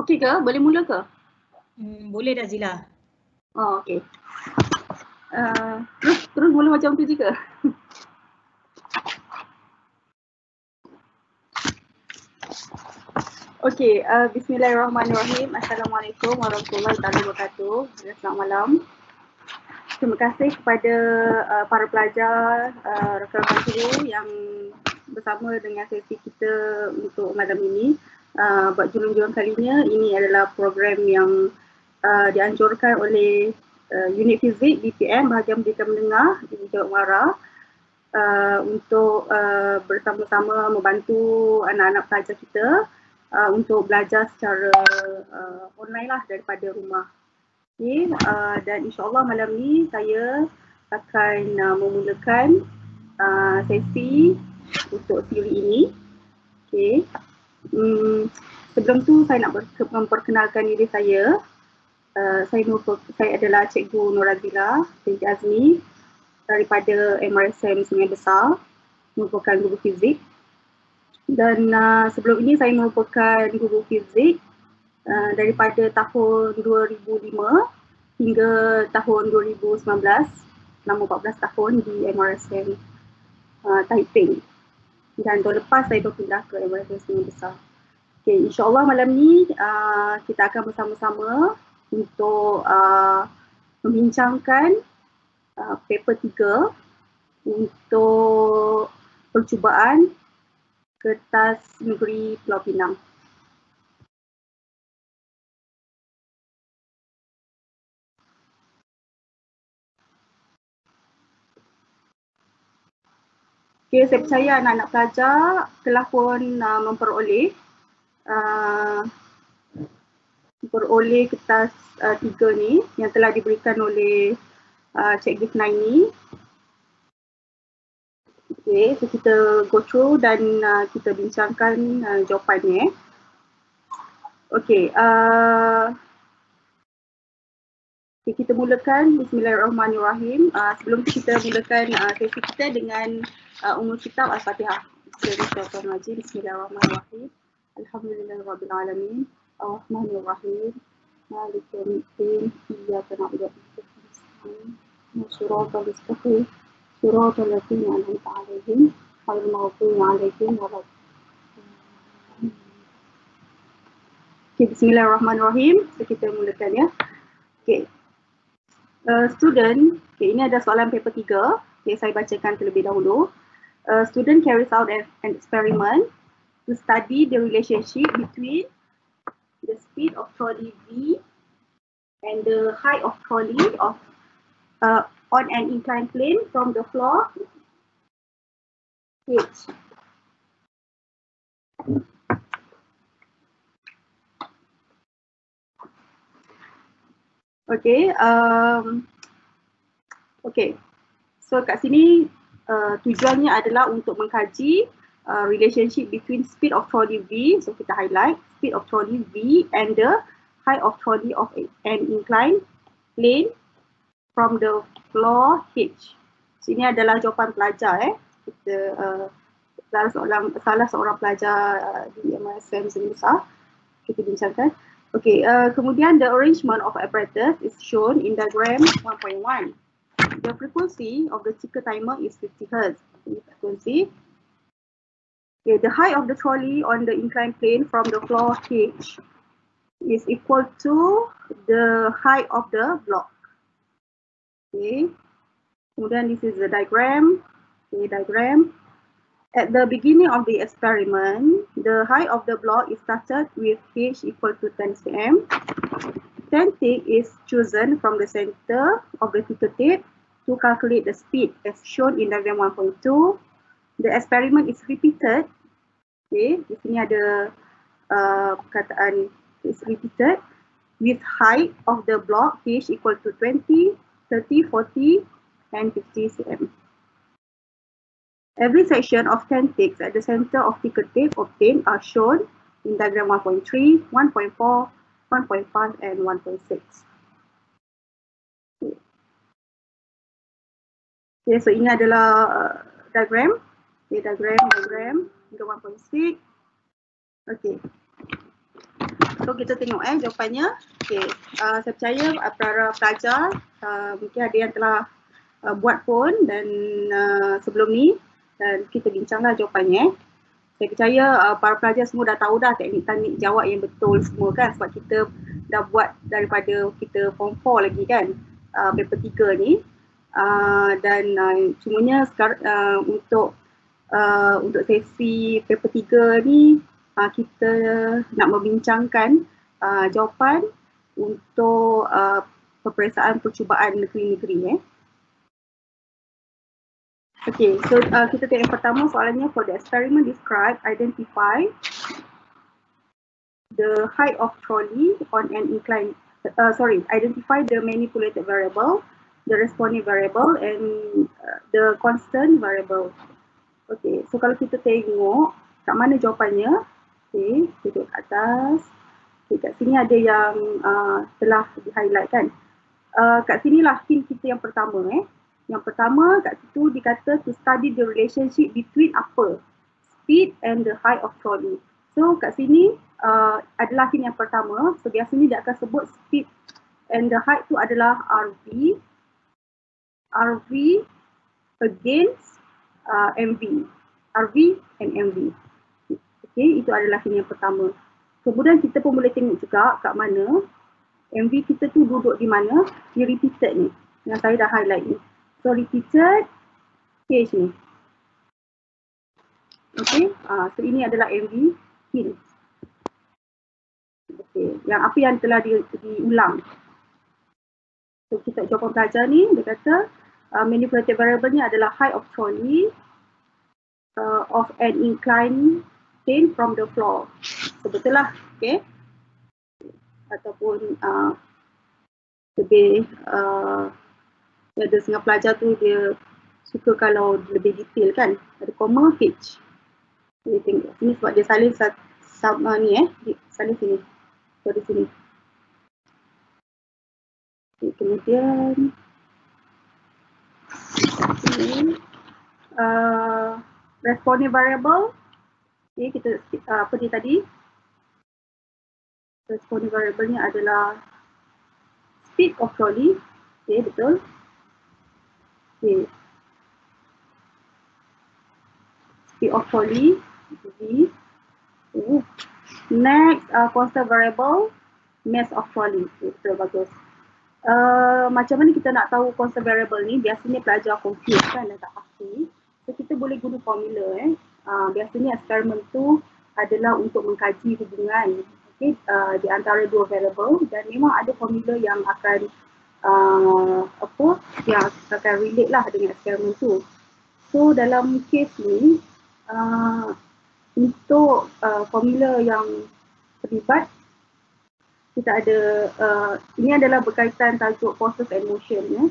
Okey ke? Boleh mula ke? Boleh dah Zila. Oh, okey. Terus mula macam tu juga. Okey, bismillahirrahmanirrahim. Assalamualaikum warahmatullahi wabarakatuh. Selamat malam. Terima kasih kepada para pelajar rakan-rakan guru yang bersama dengan sesi kita untuk malam ini. Buat julung-julung kalinya, ini adalah program yang dianjurkan oleh unit fizik BPM bahagian pendidikan menengah di Jawab Muara untuk bersama-sama membantu anak-anak pelajar kita untuk belajar secara online lah daripada rumah. Okay, dan insyaAllah malam ni saya akan memulakan sesi untuk teori ini. Okay. Sebelum tu saya nak memperkenalkan diri saya. Saya adalah Cikgu Norazila binti Azmi daripada MRSM Sungai Besar, merupakan guru fizik. Dan sebelum ini saya merupakan guru fizik daripada tahun 2005 hingga tahun 2019, selama 14 tahun di MRSM Taiping. Dan tahun lepas saya berpindah ke MRSM Sungai Besar. Okay, insyaAllah malam ni kita akan bersama-sama untuk membincangkan paper 3 untuk percubaan Kertas Negeri Pulau Pinang. Okay, saya percaya anak-anak pelajar telah pun memperoleh kertas 3 ni yang telah diberikan oleh Cikgu Snaini. Okay, so kita go through dan kita bincangkan jawapannya. Okay, kita mulakan. Bismillahirrahmanirrahim. Sebelum kita mulakan sesi kita dengan umul kitab Al-Fatihah. Bismillahirrahmanirrahim. Alhamdulillahirrabbilalamin. Ar-Rahmanirrahim. Malik yaumiddin. Iyyaka na'budu wa iyyaka nasta'in. Shiratal mustaqim. Shiratal ladzina an'amta 'alaihim ghairil maghdubi 'alaihim waladdallin. Okay, bismillahirrahmanirrahim. So, kita mulakan ya. Okay. Student, okay, ini ada soalan paper 3. Okay, saya bacakan terlebih dahulu. Student carries out an experiment to study the relationship between the speed of trolley V and the height of trolley on an inclined plane from the floor H. Okay, so kat sini tujuannya adalah untuk mengkaji relationship between speed of trolley V, so kita highlight speed of trolley V and the height of trolley of an inclined plane from the floor H. So, ini adalah jawapan pelajar kita salah seorang pelajar di MRSM Sungai Besar kita bincangkan. Okay, kemudian the arrangement of apparatus is shown in diagram 1.1. The frequency of the ticker timer is 50 Hz. Frequency. Okay, the height of the trolley on the inclined plane from the floor H is equal to the height of the block. Okay. Kemudian this is the diagram. Okay, diagram. At the beginning of the experiment, the height of the block is started with H equal to 10 cm. 10 tick is chosen from the center of the ticker tape to calculate the speed as shown in diagram 1.2. The experiment is repeated. Okay, di sini ada perkataan is repeated with height of the block H equal to 20, 30, 40, and 50 cm. Every section of 10 ticks at the center of ticker tape obtained are shown in diagram 1.3, 1.4, 1.5, and 1.6. Okay, so ini adalah diagram. Okay, diagram hingga 1.6. Okay. So So kita tengok jawapannya. Okay. Saya percaya para pelajar mungkin ada yang telah buat pun dan sebelum ni dan kita bincanglah jawapannya. Saya percaya para pelajar semua dah tahu dah teknik-teknik jawab yang betul semua kan, sebab kita dah buat daripada kita form 4 lagi kan, paper 3 ni. Dan cumanya sekarang untuk sesi paper 3 ni kita nak membincangkan jawapan untuk peperiksaan percubaan negeri-negeri. Okay, so kita tengok yang pertama soalannya, for the experiment described, identify the height of trolley on an incline, identify the manipulated variable, the responding variable and the constant variable. Okay, so kalau kita tengok kat mana jawapannya, okay, kita tengok kat atas. Okay, kat sini ada yang telah di-highlight kan. Kat sinilah hint kita yang pertama. Yang pertama kat situ dikata to study the relationship between apa? Speed and the height of trolley. So kat sini adalah hint yang pertama. So biasanya dia akan sebut speed and the height tu adalah RV against MV. RV and MV. Okay, itu adalah hint yang pertama. Kemudian kita pun boleh tengok juga kat mana MV kita tu duduk di mana, dia repeated ni. Yang saya dah highlight ni. So repeated page ni. Okay, so ini adalah MV hint. Okay, yang apa yang telah diulang. So kita jawapan pelajar ni, dia kata manipulated variable ni adalah height of trolley of an inclined plane from the floor. So betul lah, okay. Ataupun lebih ada setengah pelajar tu dia suka kalau lebih detail kan, ada comma H. Jadi tengok sini sebab dia salin sama ni salin sini. So di sini. Okay, kemudian responding variable. Okay, kita apa dia tadi? Responding variable ni adalah speed of trolley. Okay, betul. Okay. Speed of trolley, V. Okay. Next, constant variable, mass of trolley. Okay, betul, bagus. Macam mana kita nak tahu constant variable ni? Biasanya pelajar confuse kan dan tak pasti. So kita boleh guna formula. Biasanya eksperimen tu adalah untuk mengkaji hubungan di antara dua variable dan memang ada formula yang akan yang akan relate lah dengan eksperimen tu. So dalam case ni untuk formula yang terlibat kita ada ini adalah berkaitan tajuk forces and motion ya.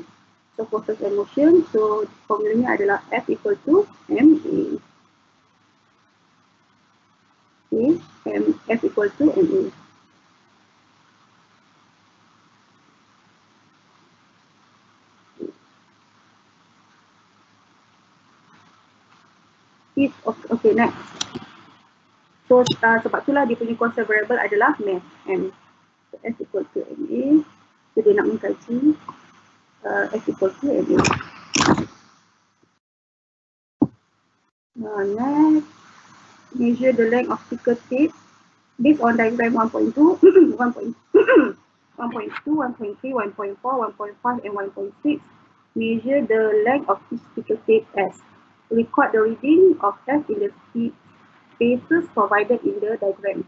So forces and motion, so formulanya adalah F equal to MA. Okay, F equal to MA. Okay, next. So sebab itulah dia punya constant variable adalah mass M. So F equal to MA. So dia nak mengkaji F equal to MA. Next, measure the length of sticker tape based on diagram 1.2, 1.2, 1.3, 1.4, 1.5 and 1.6. Measure the length of each sticker tape S. Record the reading of S in the spaces provided in the diagram.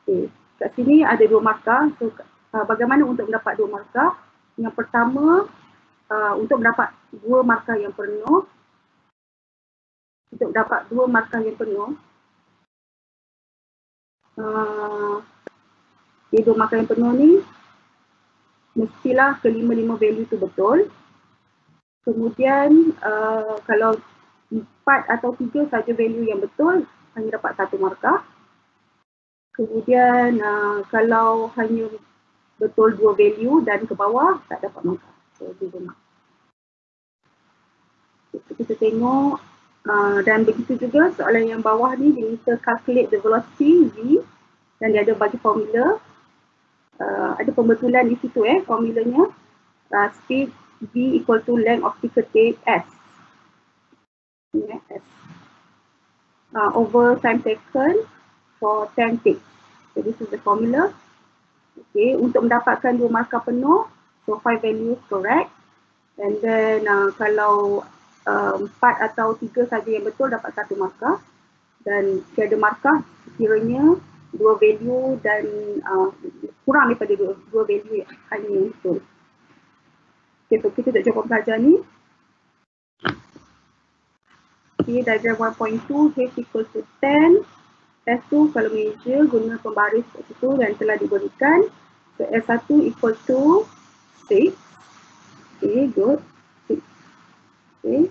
Okay. Kat sini ada dua markah. So, bagaimana untuk mendapat dua markah? Yang pertama, untuk mendapat dua markah yang penuh. Untuk dapat dua markah yang penuh. Dua markah yang penuh ni, mestilah kelima-lima value tu betul. Kemudian kalau 4 atau 3 saja value yang betul, hanya dapat satu markah. Kemudian kalau hanya betul 2 value dan ke bawah, tak dapat markah. So, 2 markah. Kita tengok dan begitu juga soalan yang bawah ni, kita calculate the velocity V Dan dia ada bagi formula. Ada pembetulan di situ formulanya. Speed V equal to length of ticker tape S. S. Over time taken for 10 ticks. So this is the formula. Okay, untuk mendapatkan 2 markah penuh, so 5 values correct. And then kalau 4 atau 3 saja yang betul dapat 1 markah. Dan tiada markah sekiranya 2 value dan kurang daripada 2 value hanya yang betul. Okay, so kita nak cuba belajar ni. Okay, diagram 1.2, H equal to 10. S2 kalau measure guna pembaris kat situ dan telah diberikan. So S1 equal to 6. Okay, good. 6. Okay.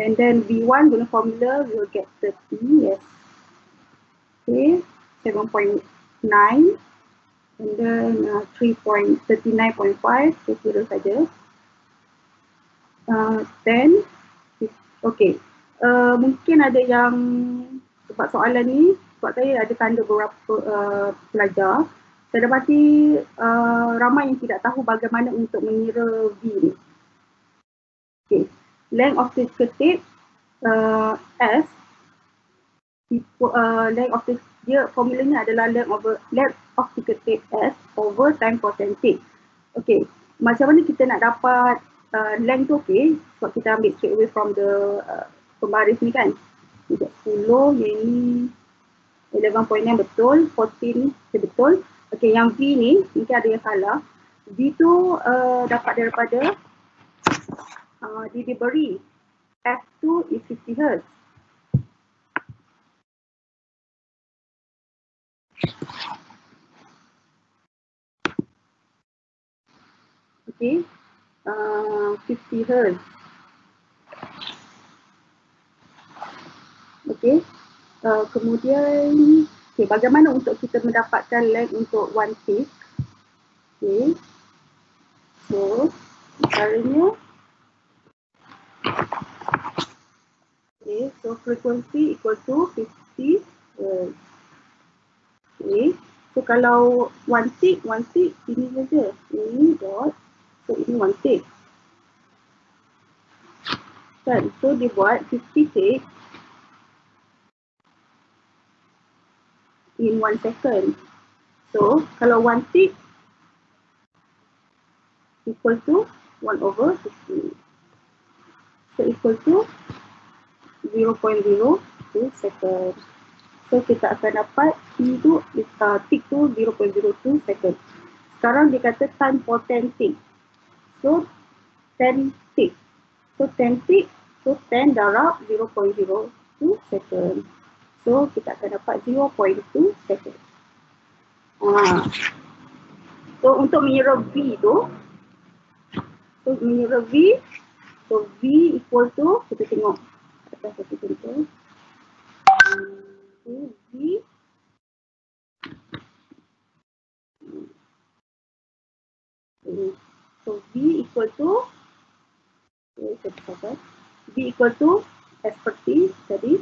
And then V1 guna formula, we will get 30. Yes. Okay, 7.9. And then 3.39.5. So kira saja. 10. Okay. Mungkin ada yang sebab soalan ni, sebab saya ada tanda beberapa pelajar, saya dapati ramai yang tidak tahu bagaimana untuk mengira V ni. Okay. Length of the tape S length of the dia formulanya adalah length of the tape S over time percentage. Okay, macam mana kita nak dapat length tu? Okay, sebab kita ambil straight away from the pembaris ni kan. 10, yang ni 11.9 betul, 14 betul. Okay, yang V ni mungkin ada yang salah. V tu dapat daripada diberi F2 is 50 Hz. Okay, 50 Hz. Okay, kemudian okay, bagaimana untuk kita mendapatkan length untuk one tick? Okay, so caranya okay, so frequency equal to 50 Hz. Okay, so kalau one tick ini saja, ini dot, so ini one tick kan, so dia buat 50 tick in 1 second. So kalau one tick equal to 1 over 50, so equal to 0.02 second. So kita akan dapat T tu, tick tu 0.02 second. Sekarang dia kata time for 10 tick. So 10 tick. So 10 tick, so 10 darab 0.02 second. So kita akan dapat 0.2 second. So untuk mengira V tu, so mengira V, so V equal to, kita tengok atas satu contoh. V so V equal to V equal to S seperti tadi,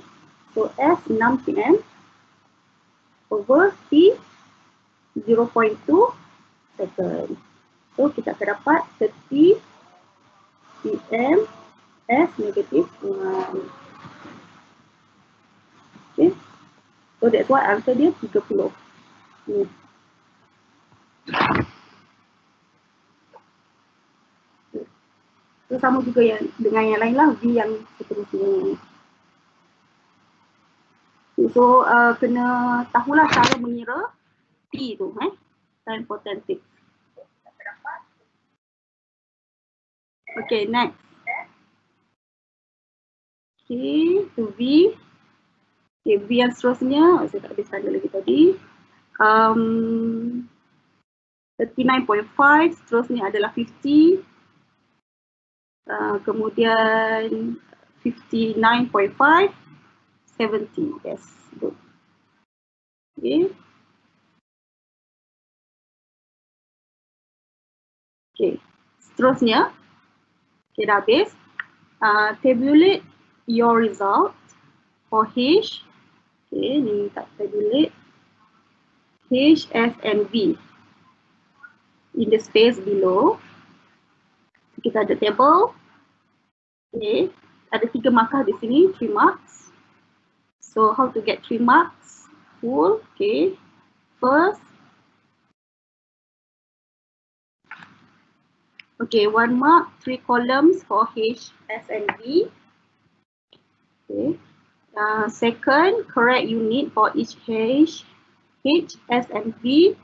so S 6 cm over T 0.2 second. So kita akan dapat 30 cm S negative 1. Okay, so that's why answer dia 30. So sama juga yang dengan yang lain lah, V yang seterusnya. So kena tahulah cara mengira T tu, time for 10 ticks. Okay, next. Okay, so V. Okay, V yang seterusnya, saya tak habis tanda lagi tadi. 39.5, seterusnya adalah 50. Kemudian 59.5, 70. Yes, good. Okay. Okay, seterusnya. Okay, dah habis. Tabulate your result for H. Okay, ni tak tabulate. H, S and V. In the space below, kita ada table. Okay, ada 3 markah di sini, 3 marks. So how to get 3 marks? Full, okay. First, okay, 1 mark, 3 columns for H, S and V. Okay. Second, correct unit for each H, S and V.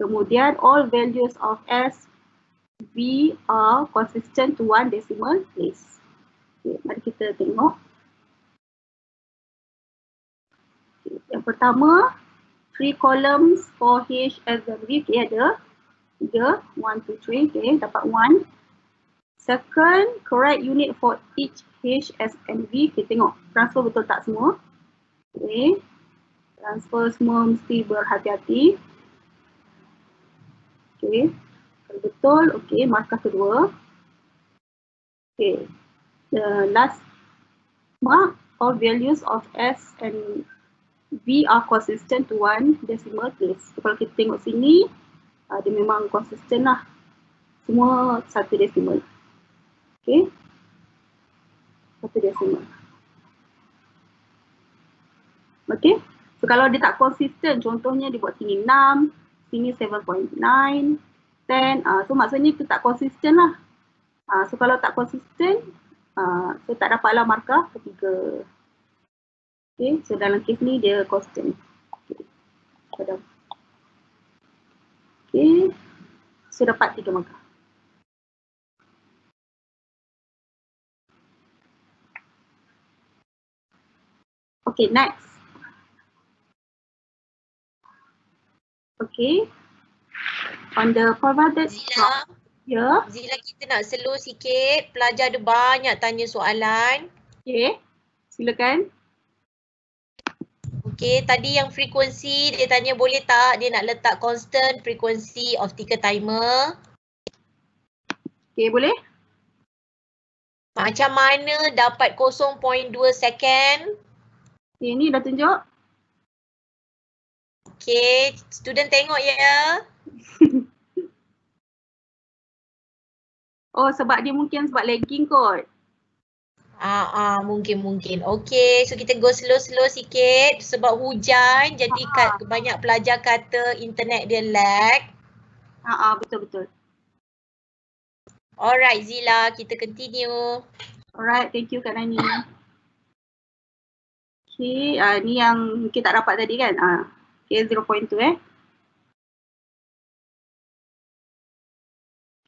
Kemudian all values of S, V are consistent to 1 decimal place. Okay, mari kita tengok. Okay, yang pertama, 3 columns for H, S and V. Okay, ada 3, 1, 2, 3. Okay, dapat 1. Second, correct unit for each H, S and V. Kita tengok transfer betul tak semua. Okay, transfer semua mesti berhati-hati. Okay, kalau betul, okay, markah kedua. Okay, the last mark, all values of S and V are consistent to 1 decimal place. So, kalau kita tengok sini, dia memang konsisten lah. Semua 1 decimal. Okay, 1 decimal. Okay, so kalau dia tak konsisten, contohnya dia buat sini 6, sini 7.9, 10, so maksudnya itu tak konsisten lah. So kalau tak konsisten, so tak dapatlah markah ketiga. Okay, so dalam kes ni dia constant. Okay, okay. So dapat 3 markah. Okay, next. Okay, on the provided Zila, yeah. Zila, kita nak slow sikit. Pelajar ada banyak tanya soalan. Okay, silakan. Okay, tadi yang frekuensi dia tanya boleh tak dia nak letak constant frequency optical timer. Okay, boleh? Macam mana dapat 0.2 second? Okay, ni dah tunjuk. Okay, student tengok ya. Oh, sebab dia mungkin sebab lagging kot. Mungkin. Okay, so kita go slow sikit sebab hujan jadi banyak pelajar kata internet dia lag. Betul. Alright Zila, kita continue. Alright, thank you Kak Nani. Okay, ni yang kita tak dapat tadi kan? Okay, 0.2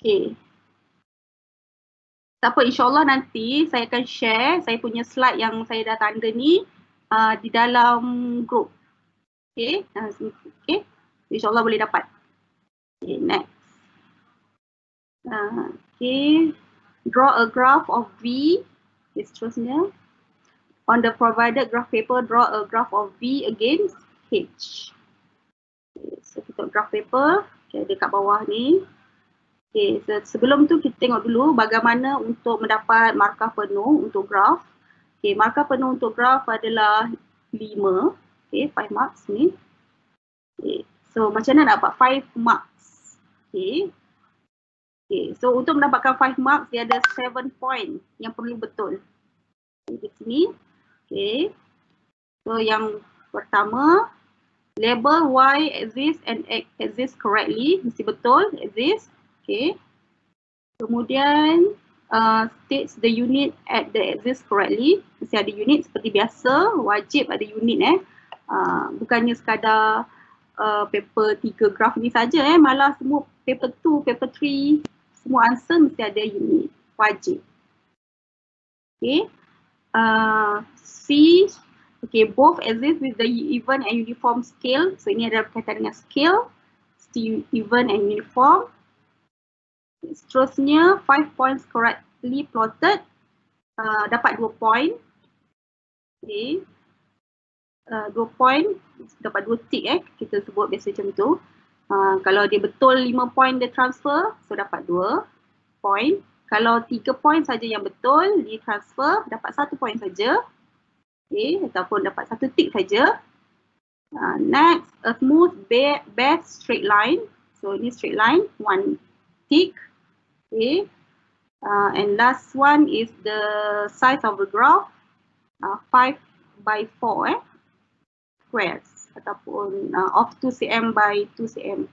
Okay. Tak apa, insyaAllah nanti saya akan share saya punya slide yang saya dah tanda ni di dalam group. Okay, okay. InsyaAllah boleh dapat. Okay, next. Okay, draw a graph of V. Okay, seterusnya. On the provided graph paper, draw a graph of V against H. Okay, so kita graph paper, okay, dekat bawah ni. Okay, so sebelum tu kita tengok dulu bagaimana untuk mendapat markah penuh untuk graph. Okay, markah penuh untuk graph adalah 5. Okay, 5 marks ni. Okay, so macam mana dapat 5 marks? Okay. Okay, so untuk mendapatkan 5 marks, dia ada 7 point yang perlu betul. Okay, di sini. Okay, so yang pertama, label Y exists and X exists correctly, mesti betul, exist. Okay, kemudian states the unit at the exists correctly, mesti ada unit seperti biasa, wajib ada unit bukannya sekadar paper 3 graph ni saja malah semua paper 2, paper 3, semua answer mesti ada unit, wajib. Okay. C, okay, both exist with the even and uniform scale. So ini adalah berkaitan dengan scale, even and uniform. Seterusnya 5 points correctly plotted, dapat 2 point. Okay, 2 point dapat 2 tick kita sebut biasa macam tu. Kalau dia betul 5 point dia transfer, so dapat 2 point. Kalau 3 point saja yang betul di transfer, dapat 1 point saja. Okay, ataupun dapat 1 tick saja. Next, a smooth best straight line. So ini straight line, 1 tick. Okay. And last one is the size of the graph, 5 by 4 squares ataupun of 2 cm by 2 cm.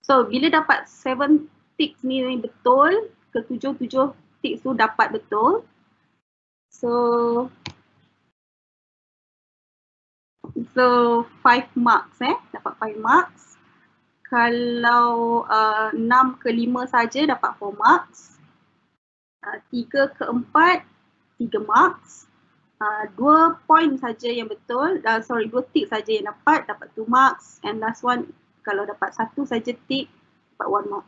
So bila dapat 7 ticks ni betul, ke-7 ticks tu dapat betul. So 5 marks dapat 5 marks. Kalau 6 ke 5 saja dapat 4 marks. 3 ke 4 3 marks. 2 point saja yang betul, 2 tick saja yang dapat 2 marks, and last one kalau dapat 1 saja tick dapat 1 mark.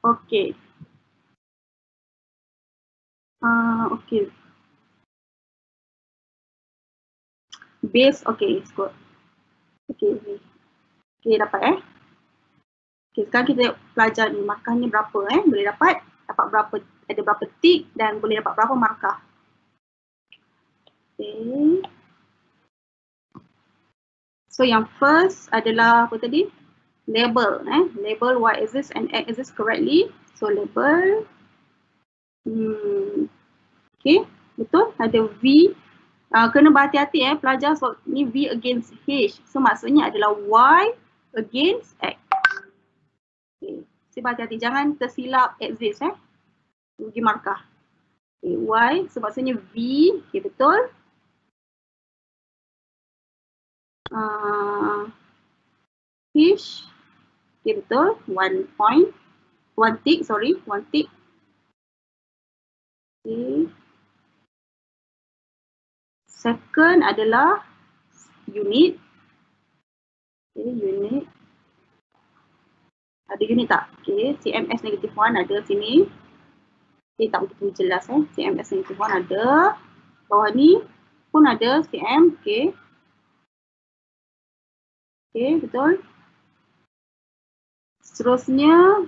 Okay. Okay. Base, okay, it's good. Okay, dapat Okay, sekarang kita pelajar ni markahnya berapa boleh dapat berapa, ada berapa tick dan boleh dapat berapa markah. Okay. So yang first adalah apa tadi? Label, label y-axis and x-axis correctly. So label, okay, betul. Ada V. Kena berhati-hati pelajar, so ni V against H. So maksudnya adalah Y against X. Okay, so berhati-hati, jangan tersilap axis rugi markah. Okay, Y, so maksudnya V, okay, betul. H, okay, betul. 1 tick. Okay. Second adalah unit. Okay, unit. Ada unit tak? Okay, CMS -1 ada sini. Okay, tak begitu jelas CMS -1 ada. Bawah ni pun ada CM. Okay. Okay, betul. Seterusnya,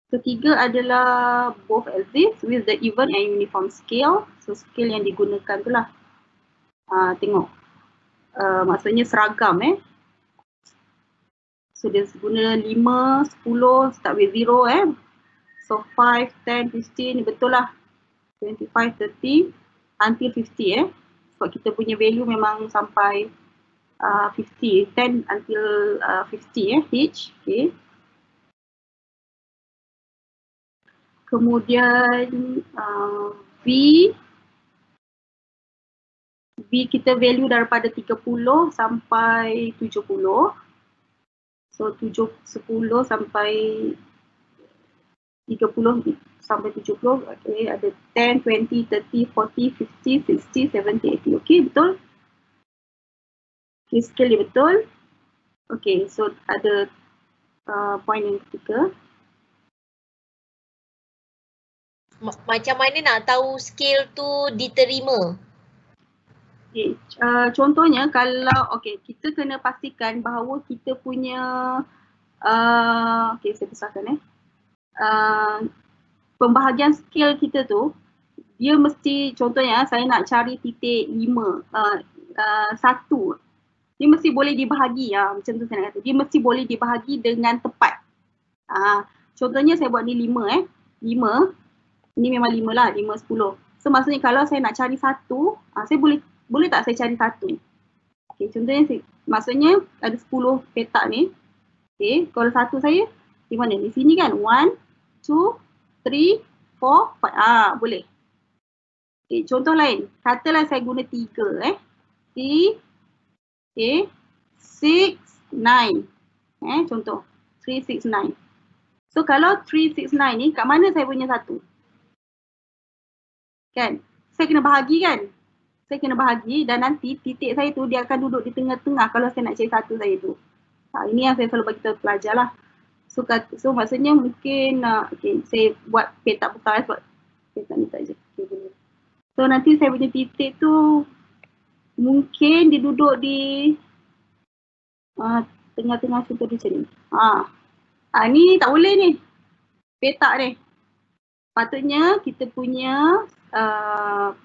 ketiga adalah both axis with the even and uniform scale. So scale yang digunakan tu lah. Tengok. Maksudnya seragam So dia guna 5, 10, start with 0 So 5, 10, 15 ni betul lah. 25, 30 until 50 Sebab kita punya value memang sampai 50, 10 until 50 H. Okay. Kemudian V kita value daripada 30 sampai 70. So 10 sampai 30 sampai 70. Okay, ada 10, 20, 30, 40, 50, 60, 70, 80. Okay, betul? Okay, scale dia betul. Okay, so ada point yang ketiga. Macam mana nak tahu scale tu diterima? Okay, contohnya kalau kita kena pastikan bahawa kita punya saya besarkan pembahagian scale kita tu dia mesti, contohnya saya nak cari titik 5, 1. Dia mesti boleh dibahagi macam tu saya nak kata. Dia mesti boleh dibahagi dengan tepat. Contohnya saya buat ni 5 5. Ini memang 5 lah, 5, 10. So maksudnya kalau saya nak cari 1, saya boleh tak saya cari 1? Okay, contohnya maksudnya ada 10 petak ni. Okay, kalau 1 saya di mana? Di sini kan? 1, 2, 3, 4, 5. Boleh. Okay, contoh lain. Katalah saya guna 3 3, okay, 6, 9. Contoh 3, 6, 9. So kalau 3, 6, 9 ni kat mana saya punya 1? Kan? Saya kena bahagi kan? Saya kena bahagi dan nanti titik saya tu dia akan duduk di tengah-tengah kalau saya nak cari 1 saya tu. Ini yang saya selalu bagi tahu pelajar lah. So maksudnya mungkin saya buat petak besar sebab petak ni tak je. Okay, so nanti saya punya titik tu mungkin dia duduk di tengah-tengah contoh dia macam ni. Ni tak boleh ni. Petak ni. Patutnya kita punya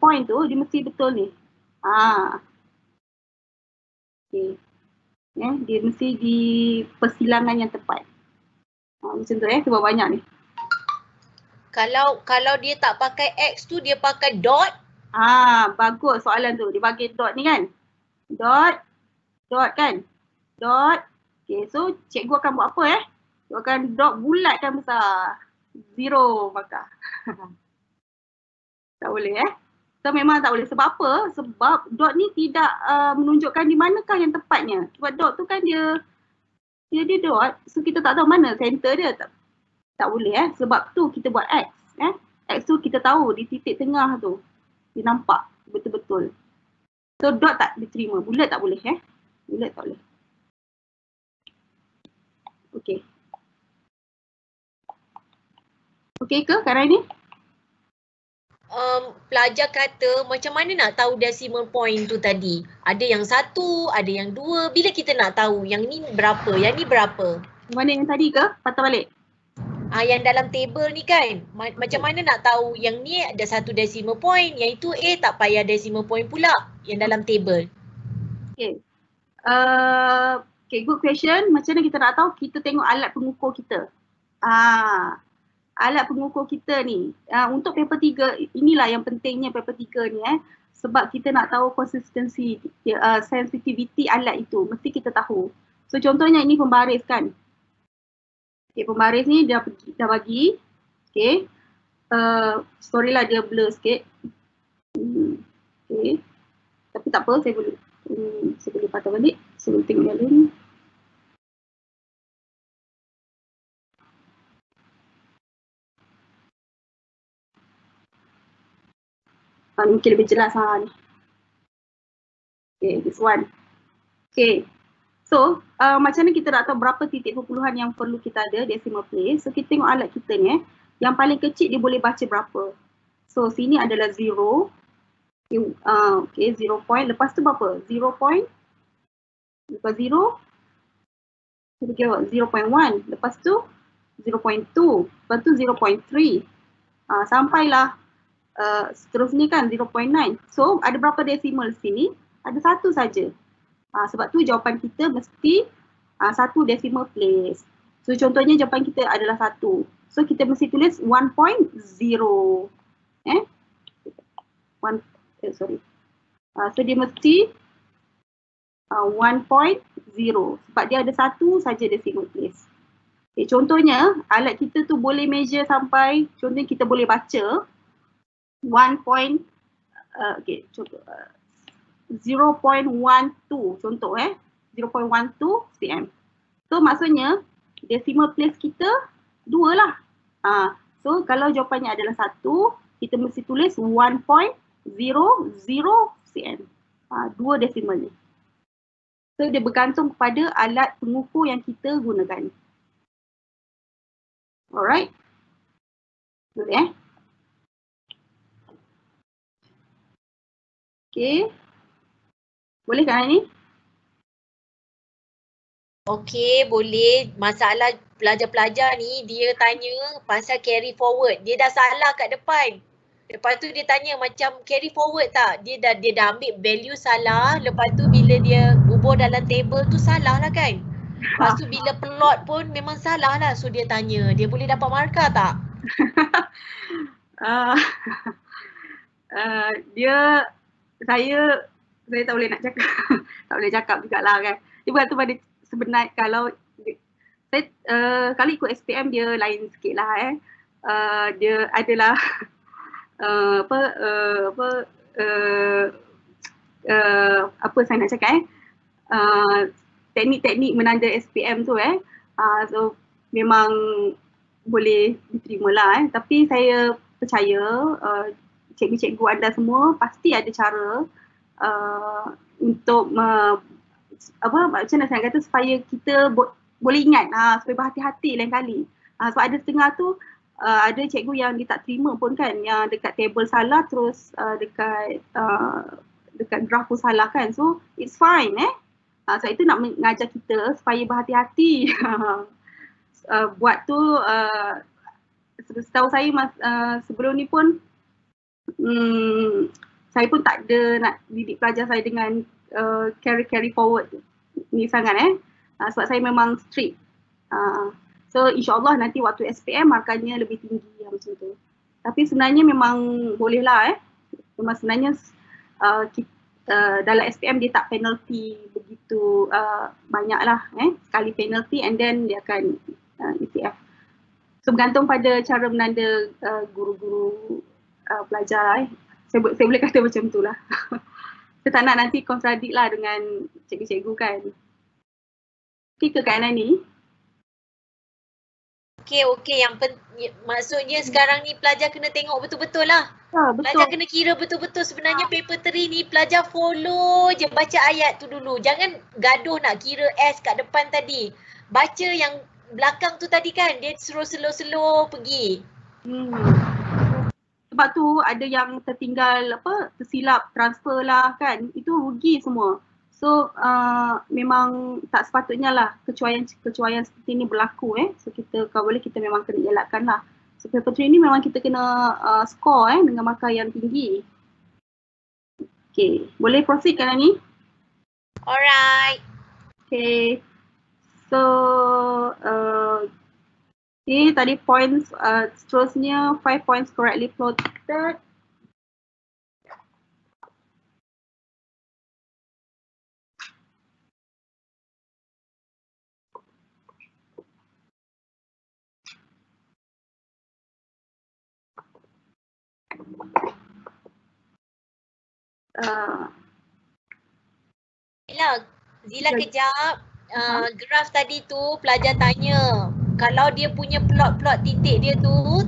point tu dia mesti betul ni. Okay. Dia mesti di persilangan yang tepat. Macam tu sebab banyak ni. Kalau dia tak pakai X tu, dia pakai dot. Bagus soalan tu. Dia bagi dot ni kan. Dot kan. Dot. Okay, so cikgu akan buat apa Cikgu akan dot bulatkan besar. 0 markah. Tak boleh So memang tak boleh. Sebab apa? Sebab dot ni tidak menunjukkan di manakah yang tepatnya. Sebab dot tu kan dia dot. So kita tak tahu mana center dia. Tak boleh sebab tu kita buat X. X tu kita tahu di titik tengah tu. Dia nampak betul-betul. So dot tak diterima. Bulat tak boleh Bulat tak boleh. Okey. Okey ke sekarang ni? Pelajar kata macam mana nak tahu decimal point tu tadi? Ada yang 1, ada yang 2. Bila kita nak tahu yang ni berapa, yang ni berapa? Mana yang tadi ke? Patah balik. Yang dalam table ni kan, macam mana nak tahu yang ni ada 1 decimal point, yang itu tak payah decimal point pula yang dalam table. Okay. Okay, good question. Macam mana kita nak tahu? Kita tengok alat pengukur kita. Alat pengukur kita ni. Untuk paper 3, inilah yang pentingnya paper 3 ni sebab kita nak tahu consistency, sensitivity alat itu. Mesti kita tahu. So contohnya ini pembaris kan. Okay, pembaris ni dah bagi. Okay. Sorry lah dia blur sikit. Okay. Tapi tak apa, saya boleh patah balik. Saya boleh tengok yang lain. Mungkin lebih jelas ni. Okay, this one. Okay. So, macam mana kita nak tahu berapa titik perpuluhan yang perlu kita ada decimal place. So, kita tengok alat kita ni yang paling kecil dia boleh baca berapa. So, sini adalah 0. Okay, 0 point. Lepas tu berapa? 0 point. Lepas 0. 0.1. Lepas tu 0.2. Lepas tu 0.3. Sampailah seterusnya kan 0.9. So, ada berapa decimal sini? Ada 1 saja. Sebab tu jawapan kita mesti 1 decimal place. So contohnya jawapan kita adalah 1. So kita mesti tulis 1.0. So dia mesti 1.0 sebab dia ada 1 saja decimal place. Okay, contohnya alat kita tu boleh measure sampai, contohnya kita boleh baca 0.12 contoh 0.12 cm. So maksudnya decimal place kita 2 lah. So kalau jawapannya adalah 1, kita mesti tulis 1.00 cm. 2 decimal ni. So dia bergantung kepada alat pengukur yang kita gunakan. Alright. Boleh Okay. Boleh kan ni? Okey, boleh. Masalah pelajar-pelajar ni, dia tanya pasal carry forward. Dia dah salah kat depan. Lepas tu dia tanya macam carry forward tak? Dia dah ambil value salah. Lepas tu bila dia ubur dalam table tu salah lah kan? Lepas tu bila plot pun memang salah lah. So dia tanya, dia boleh dapat markah tak? Saya tak boleh nak cakap. Tak boleh cakap jugalah kan. Dia bergantung pada sebenarnya kalau ikut SPM dia lain sikit lah dia adalah apa saya nak cakap teknik-teknik menanda SPM tu so memang boleh diterima lah tapi saya percaya cikgu-cikgu anda semua pasti ada cara untuk macam mana saya kata supaya kita boleh ingat supaya berhati-hati lain kali. Sebab ada setengah tu ada cikgu yang dia tak terima pun kan yang dekat table salah terus dekat graf pun salah kan. So it's fine sebab itu nak mengajar kita supaya berhati-hati. Buat tu setahu saya sebelum ni pun saya pun tak ada nak didik pelajar saya dengan carry forward ni sangat sebab saya memang strict. So insyaAllah nanti waktu SPM markahnya lebih tinggi macam tu. Tapi sebenarnya memang bolehlah memang sebenarnya dalam SPM dia tak penalty begitu banyak lah sekali penalty and then dia akan ETF. So bergantung pada cara menanda guru-guru pelajar lah saya boleh kata macam tu lah. Saya tak nak nanti kontradik lah dengan cikgu-cikgu kan. Okey ke Kak Anani? Okey. Maksudnya sekarang ni pelajar kena tengok betul-betul lah. Betul. Pelajar kena kira betul-betul sebenarnya paper 3 ni pelajar follow je baca ayat tu dulu. Jangan gaduh nak kira S kat depan tadi. Baca yang belakang tu tadi kan, dia suruh slow-slow pergi. Sebab tu ada yang tertinggal tersilap transfer lah kan, itu rugi semua. So memang tak sepatutnya lah kecuaian seperti ni berlaku So kalau boleh kita memang kena elakkan lah. So paper 3 ni memang kita kena score dengan markah yang tinggi. Okay, boleh proceed kan ni? Alright. Okay, so okay, tadi points seterusnya 5 points correctly plotted. Zila kejap. Graf tadi tu pelajar tanya kalau dia punya plot titik dia tu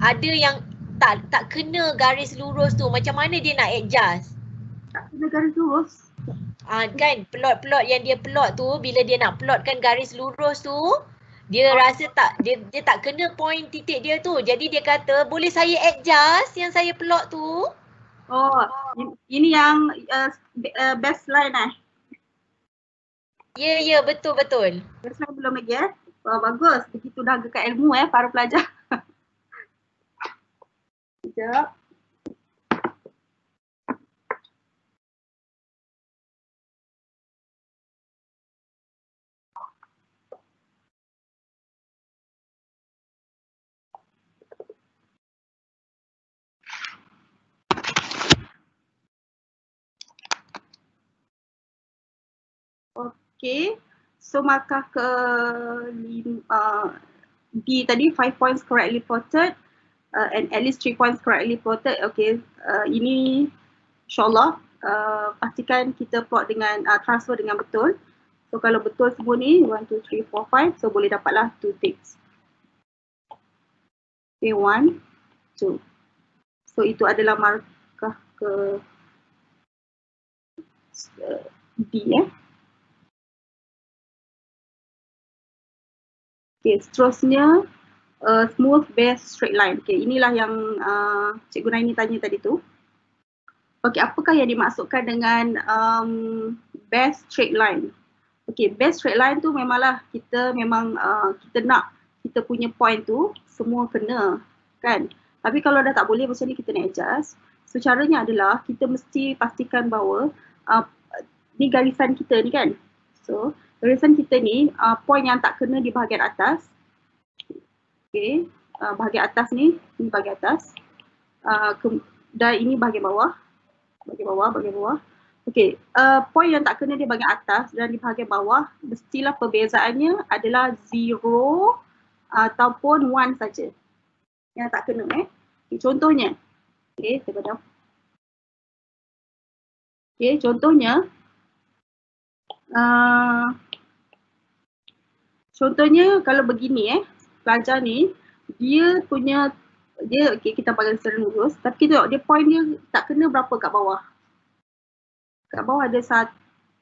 ada yang tak kena garis lurus tu, macam mana dia nak adjust? Tak kena garis lurus? Kan plot yang dia plot tu, bila dia nak plotkan garis lurus tu, dia rasa dia tak kena point titik dia tu. Jadi dia kata boleh saya adjust yang saya plot tu? Oh, ini yang baseline Ya, betul. Baseline belum lagi bagus, begitu dah dekat ilmu para pelajar. Sekejap. Okay, so markah ke D tadi 5 points correctly plotted and at least 3 points correctly plotted. Okay, ini insyaAllah pastikan kita plot dengan transfer dengan betul. So kalau betul semua ni 1, 2, 3, 4, 5, so boleh dapatlah 2 ticks. Okay, 1, 2. So itu adalah markah ke D Okay, seterusnya smooth base straight line. Okay, inilah yang Cikgu Naini tanya tadi tu. Okay, apakah yang dimaksudkan dengan base straight line? Okay, base straight line tu memanglah kita nak kita punya point tu semua kena kan. Tapi kalau dah tak boleh macam ni kita nak adjust. So caranya adalah kita mesti pastikan bahawa ni garisan kita ni kan. So garisan kita ni point yang tak kena di bahagian atas. Okay, bahagian atas ni bahagian atas. Dan ini bahagian bawah. Bahagian bawah. Okay, point yang tak kena di bahagian atas dan di bahagian bawah mestilah perbezaannya adalah 0 ataupun 1 saja. Yang tak kena Okay, contohnya. Okay, saya padam. Okay, contohnya. Contohnya kalau begini pelajar ni dia okay, kita bagi secara lurus tapi kita tengok dia point dia tak kena berapa kat bawah. Kat bawah ada 1,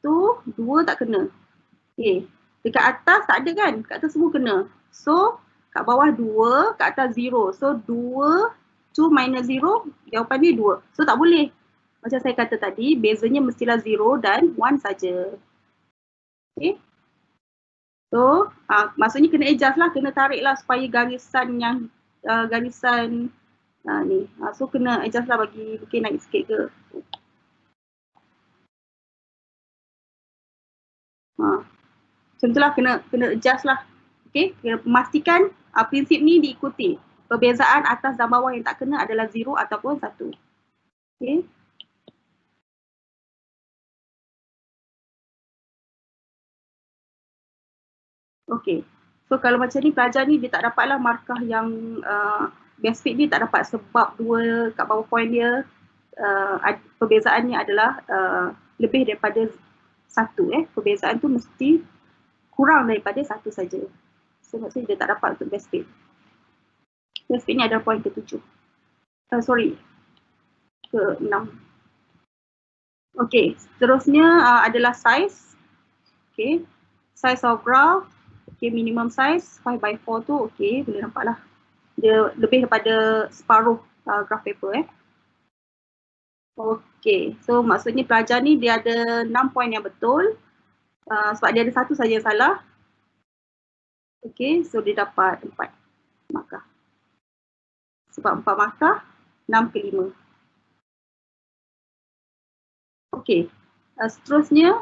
2 tak kena. Okay. Dekat atas tak ada kan? Kat atas semua kena. So kat bawah 2, kat atas 0. So 2 minus 0 jawapan dia 2. So tak boleh. Macam saya kata tadi bezanya mestilah 0 dan 1 saja. Okay. So, maksudnya kena adjust lah, kena tarik lah supaya garisan Ni. So kena adjust lah bagi mungkin naik sikit ke. Macam tu lah, kena adjust lah. Okay, kena memastikan prinsip ni diikuti. Perbezaan atas dan bawah yang tak kena adalah 0 ataupun 1. Okay. Okay. So kalau macam ni pelajar ni dia tak dapatlah markah yang best fit ni tak dapat sebab 2 kat bawah point dia perbezaannya adalah lebih daripada 1. Perbezaan tu mesti kurang daripada 1 saja. So maksudnya dia tak dapat untuk best fit. Best fit ni adalah point ke-7. Ke-6. Okay, seterusnya adalah size. Okay, size of graph. Okay, minimum size 5/4 tu okay, boleh nampak lah. Dia lebih daripada separuh graph paper. Okay, so maksudnya pelajar ni dia ada 6 point yang betul. Sebab dia ada 1 saja yang salah. Okay, so dia dapat 4 markah. Sebab 4 markah, 6/5. Okay, seterusnya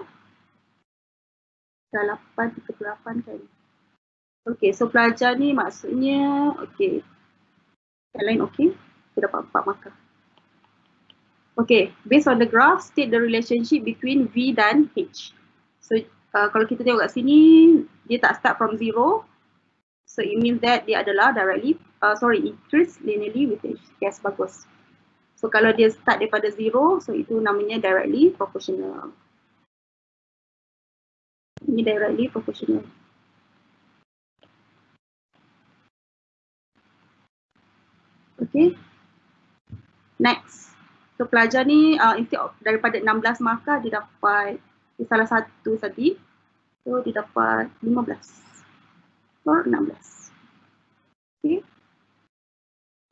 dah 8/8 kan. Okay, so pelajar ni maksudnya okay. Yang lain okay, dia dapat 4 markah. Okay, based on the graph, state the relationship between V dan H. So kalau kita tengok kat sini, dia tak start from 0. So it means that dia adalah directly, increase linearly with H. Yes, bagus. So kalau dia start daripada 0, so itu namanya directly proportional. Ini directly proportional. Okay. Next. So pelajar ni instead of daripada 16 markah dia dapat salah satu tadi. So dia dapat 15 or 16. Okay.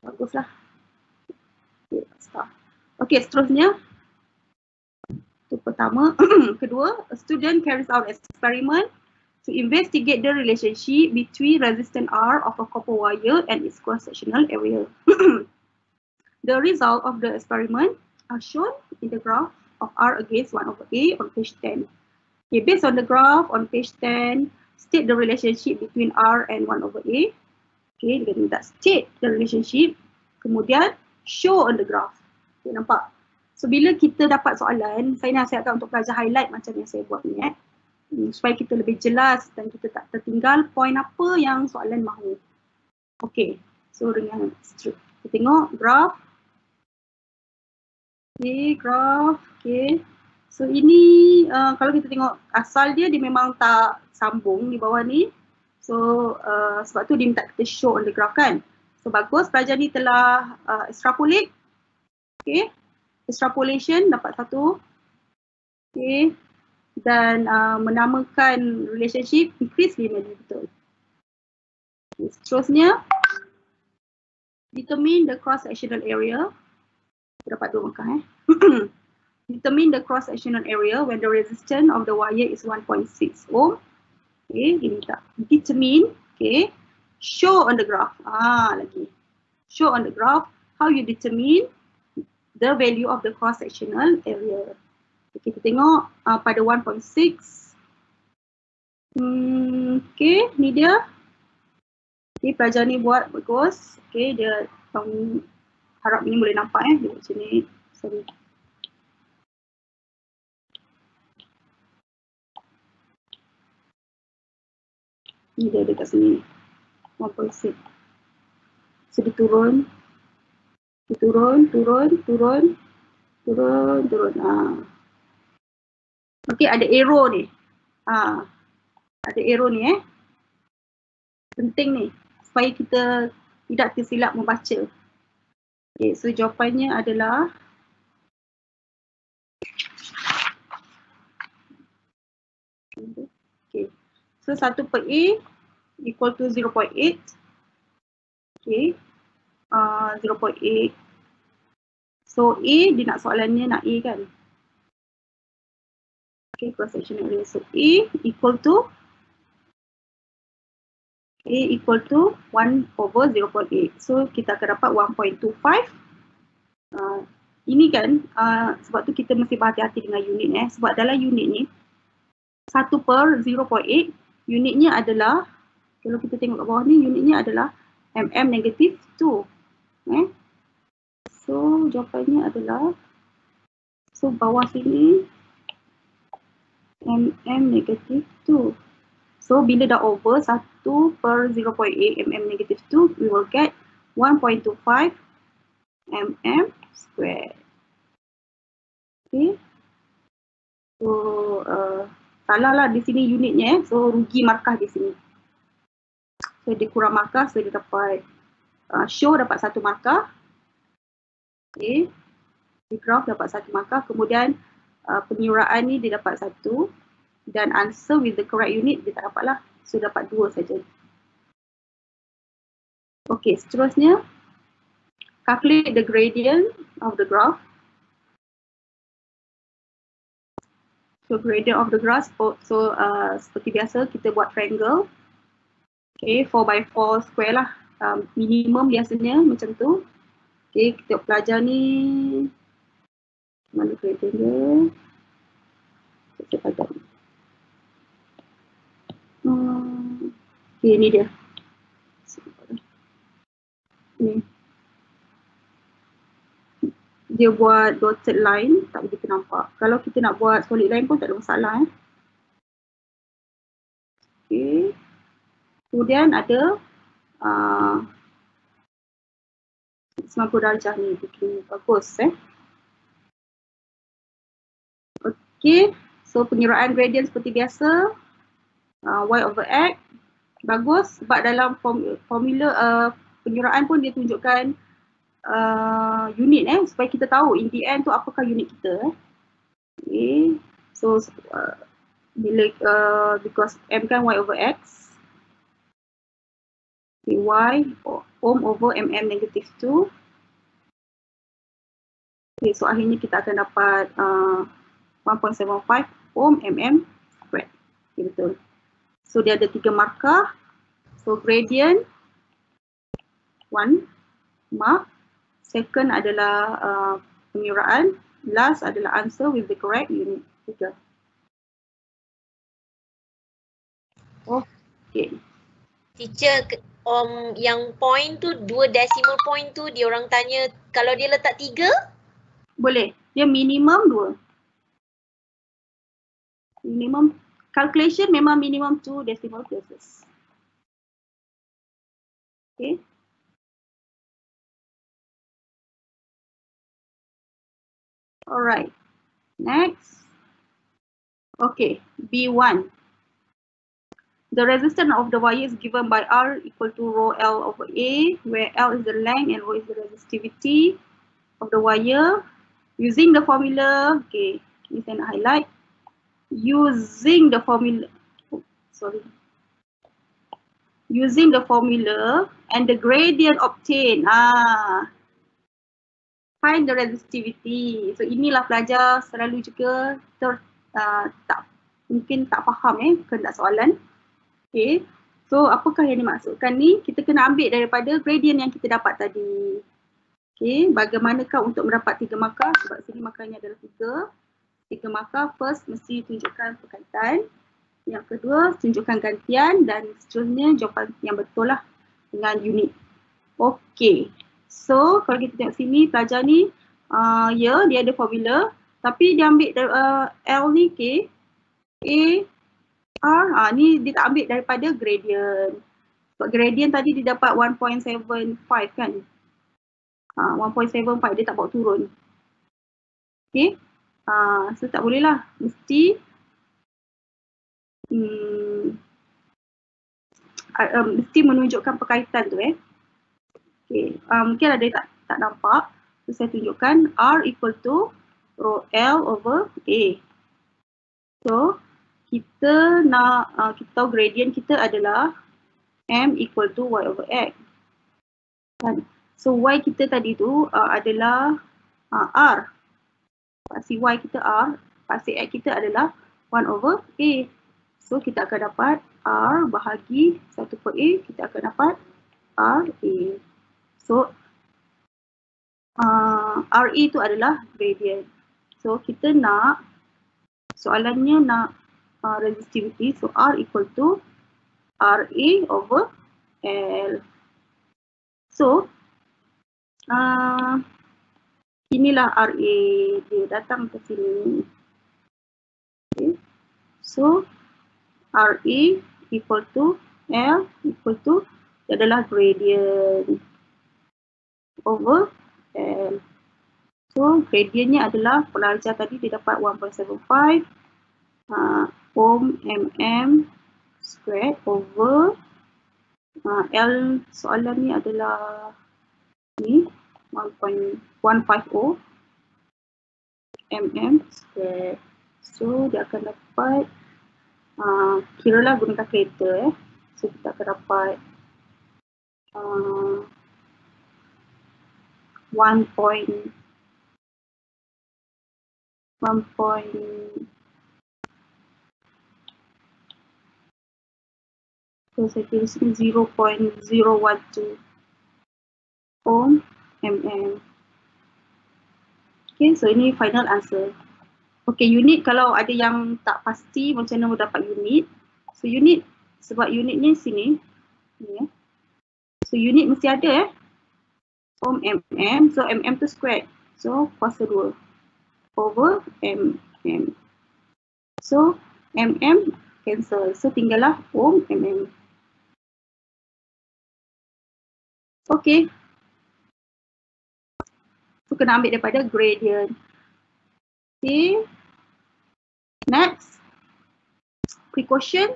Baguslah. Okay, start. Okay, seterusnya. Itu pertama. Kedua, a student carries out experiment to investigate the relationship between resistance R of a copper wire and its cross-sectional area. The result of the experiment are shown in the graph of R against 1/A on page 10. Okay, based on the graph on page 10, state the relationship between R and 1/A. Okay, dia minta state the relationship, kemudian show on the graph. Okay, nampak? So bila kita dapat soalan, saya nasihatkan untuk pelajar highlight macam yang saya buat ni supaya kita lebih jelas dan kita tak tertinggal poin apa yang soalan mahu. Okay, so dengan straight. Kita tengok graph. Okay, graph. Okay. So ini kalau kita tengok asal dia memang tak sambung di bawah ni. So sebab tu dia minta kita show on the graph kan. So bagus pelajar ni telah extrapolate. Okay. Extrapolation dapat 1. Okay. Dan menamakan relationship increase linearly betul. Okay. Seterusnya determine the cross-sectional area. Dapat 2 markah Determine the cross-sectional area when the resistance of the wire is 1.6 ohm. Okay, dia minta determine, okay, show on the graph. Lagi. Show on the graph how you determine the value of the cross-sectional area. Okay, kita tengok pada 1.6. Okay, ni dia. Okay, pelajar ni buat bagus. Okay, dia harap ini boleh nampak dia buat macam ni. Sorry. Ni dia dekat sini. 1.6. So dia turun. Dia turun. Okey, ada arrow ni. Ada arrow ni Penting ni supaya kita tidak tersilap membaca. Okay, so jawapannya adalah okay. So 1/A equal to 0.8. Okay. 0.8. So A dia nak soalannya nak A kan. Okay, cross section area. So A equal to A equal to 1 over 0.8. So kita akan dapat 1.25. Ini kan sebab tu kita mesti berhati-hati dengan unit sebab dalam unit ni 1 per 0.8 unitnya adalah, kalau kita tengok kat bawah ni, unitnya adalah mm negative 2. So jawapannya adalah, so bawah sini mm negative 2. So bila dah over 1 per 0.8 mm negative 2, we will get 1.25 mm squared. Okay. So salah lah di sini unitnya so rugi markah di sini. So dia kurang markah, so dia dapat show dapat 1 markah. Okay. Di graph dapat 1 markah, kemudian penyuraan ni dia dapat 1 dan answer with the correct unit dia tak dapat lah. So dapat 2 saja. Okay, seterusnya calculate the gradient of the graph. So gradient of the graph, so seperti biasa kita buat triangle. Okay, 4x4 square lah. Minimum biasanya macam tu. Okay, kita pelajar ni mana gradient dia. Saya pajak. Okay, ni dia. Ni. Dia buat dotted line, tak begitu nampak. Kalau kita nak buat solid line pun tak ada masalah. Okay. Kemudian ada 90 darjah ni, bikin bagus. Okay, so penyuraan gradient seperti biasa. Y over X, bagus sebab dalam formula penyuraan pun dia tunjukkan unit supaya kita tahu in the end tu apakah unit kita. Okay, so bila because M kan Y over X, okay, Y ohm over mm negative 2. Okay, so akhirnya kita akan dapat 1.75 ohm mm squared. Okay, betul. So dia ada 3 markah. So gradient 1 mark, second adalah penyuraan, last adalah answer with the correct unit. 3. Okay. Teacher, yang point tu, 2 decimal point tu dia orang tanya kalau dia letak 3? Boleh. Dia minimum 2. Minimum calculation memang minimum 2 decimal places. Okay. Alright. Next. Okay. B1. The resistance of the wire is given by R equal to rho L over A, where L is the length and rho is the resistivity of the wire. Using the formula, okay, ini saya nak highlight. Using the formula, using the formula and the gradient obtained. Find the resistivity. So inilah pelajar selalu juga mungkin tak faham kena soalan. Okay. So apakah yang dimaksudkan ni? Kita kena ambil daripada gradient yang kita dapat tadi. Okay. Bagaimanakah untuk mendapat 3 markah? Sebab sini markahnya adalah 3 markah. First mesti tunjukkan perkaitan. Yang kedua tunjukkan gantian dan seterusnya jawapan yang betul lah dengan unit. Okay. So kalau kita tengok sini pelajar ni ya dia ada formula tapi dia ambil L ni K, A, R, ni dia tak ambil daripada gradient. Sebab gradient tadi dia dapat 1.75 kan. 1.75 dia tak bawa turun. Okay. So tak boleh lah. Mesti mesti menunjukkan perkaitan tu Okay. Mungkin ada yang tak nampak. So saya tunjukkan R equal to rho L over A. So kita nak kita tahu gradient kita adalah M equal to Y over X. Kan? So Y kita tadi tu adalah R. Paksi Y kita R, paksi X kita adalah 1 over A. So kita akan dapat R bahagi 1/A, kita akan dapat RA. So, RA itu adalah gradient. So, kita nak, soalannya nak resistivity. So, R equal to RA over L. So, inilah RA, dia datang ke sini. Okay. So, RA equal to L equal to, dia adalah gradient over L. So, gradientnya adalah pelajar tadi dia dapat 1.75 ohm mm squared over L soalan ni adalah ni 1.150 mm squared. So, dia akan dapat kiralah guna kalkulator So, kita akan dapat 1.1 so saya kira sini 0.012 ohm mm. Okay, so ini final answer. Okay, unit kalau ada yang tak pasti macam mana dapat unit. So unit, sebab unitnya sini. Ni, So unit mesti ada ohm mm. So mm tu squared. So kuasa 2 over mm. So mm cancel. So tinggallah ohm mm. Okay. So kena ambil daripada gradient. Okay. Next. Precaution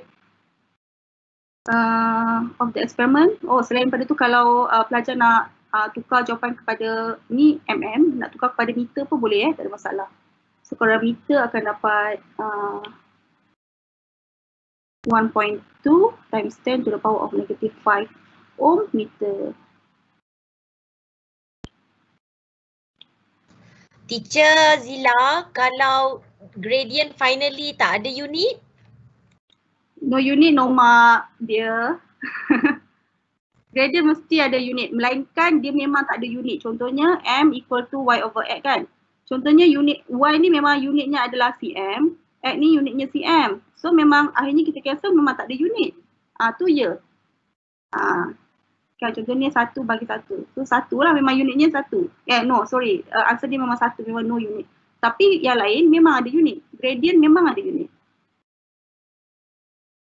of the experiment. Oh, selain pada tu kalau pelajar nak tukar jawapan kepada ni nak tukar kepada meter pun boleh tak ada masalah. So kalau meter akan dapat 1.2 times 10 to the power of negative 5 ohm meter. Teacher Zila, kalau gradient finally tak ada unit? No unit, no mark dia. Gradient mesti ada unit, melainkan dia memang tak ada unit. Contohnya M equal to Y over X kan. Contohnya unit Y ni memang unitnya adalah cm, X ni unitnya cm. So memang akhirnya kita cancel memang tak ada unit. Tu je. Kan contohnya 1 bagi 1. So 1 lah memang unitnya 1. No sorry, answer dia memang 1, memang no unit. Tapi yang lain memang ada unit. Gradient memang ada unit.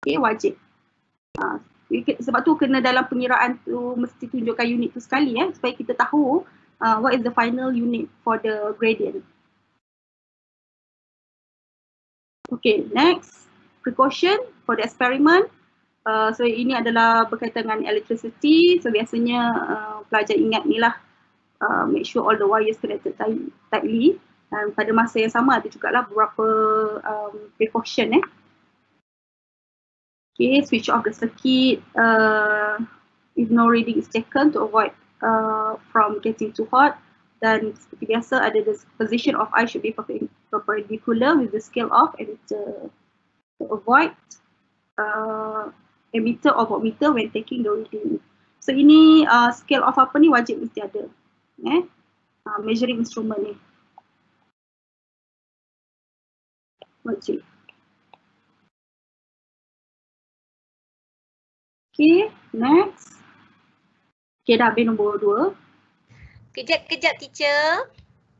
Okay, wajib. Sebab tu kena dalam pengiraan tu mesti tunjukkan unit tu sekali supaya kita tahu what is the final unit for the gradient. Okay, next. Precaution for the experiment. So ini adalah berkaitan dengan electricity. So biasanya pelajar ingat ni lah, make sure all the wires connected tightly. Dan pada masa yang sama ada juga lah beberapa precaution Okay, switch off the circuit if no reading is taken to avoid from getting too hot. Dan seperti biasa ada the position of eye should be perpendicular with the scale of emitter to avoid emitter or voltmeter when taking the reading. So ini scale of apa ni wajib mesti ada. Measuring instrument ni. Wajib. Okay, next. Okay, dah habis nombor 2. Kejap teacher.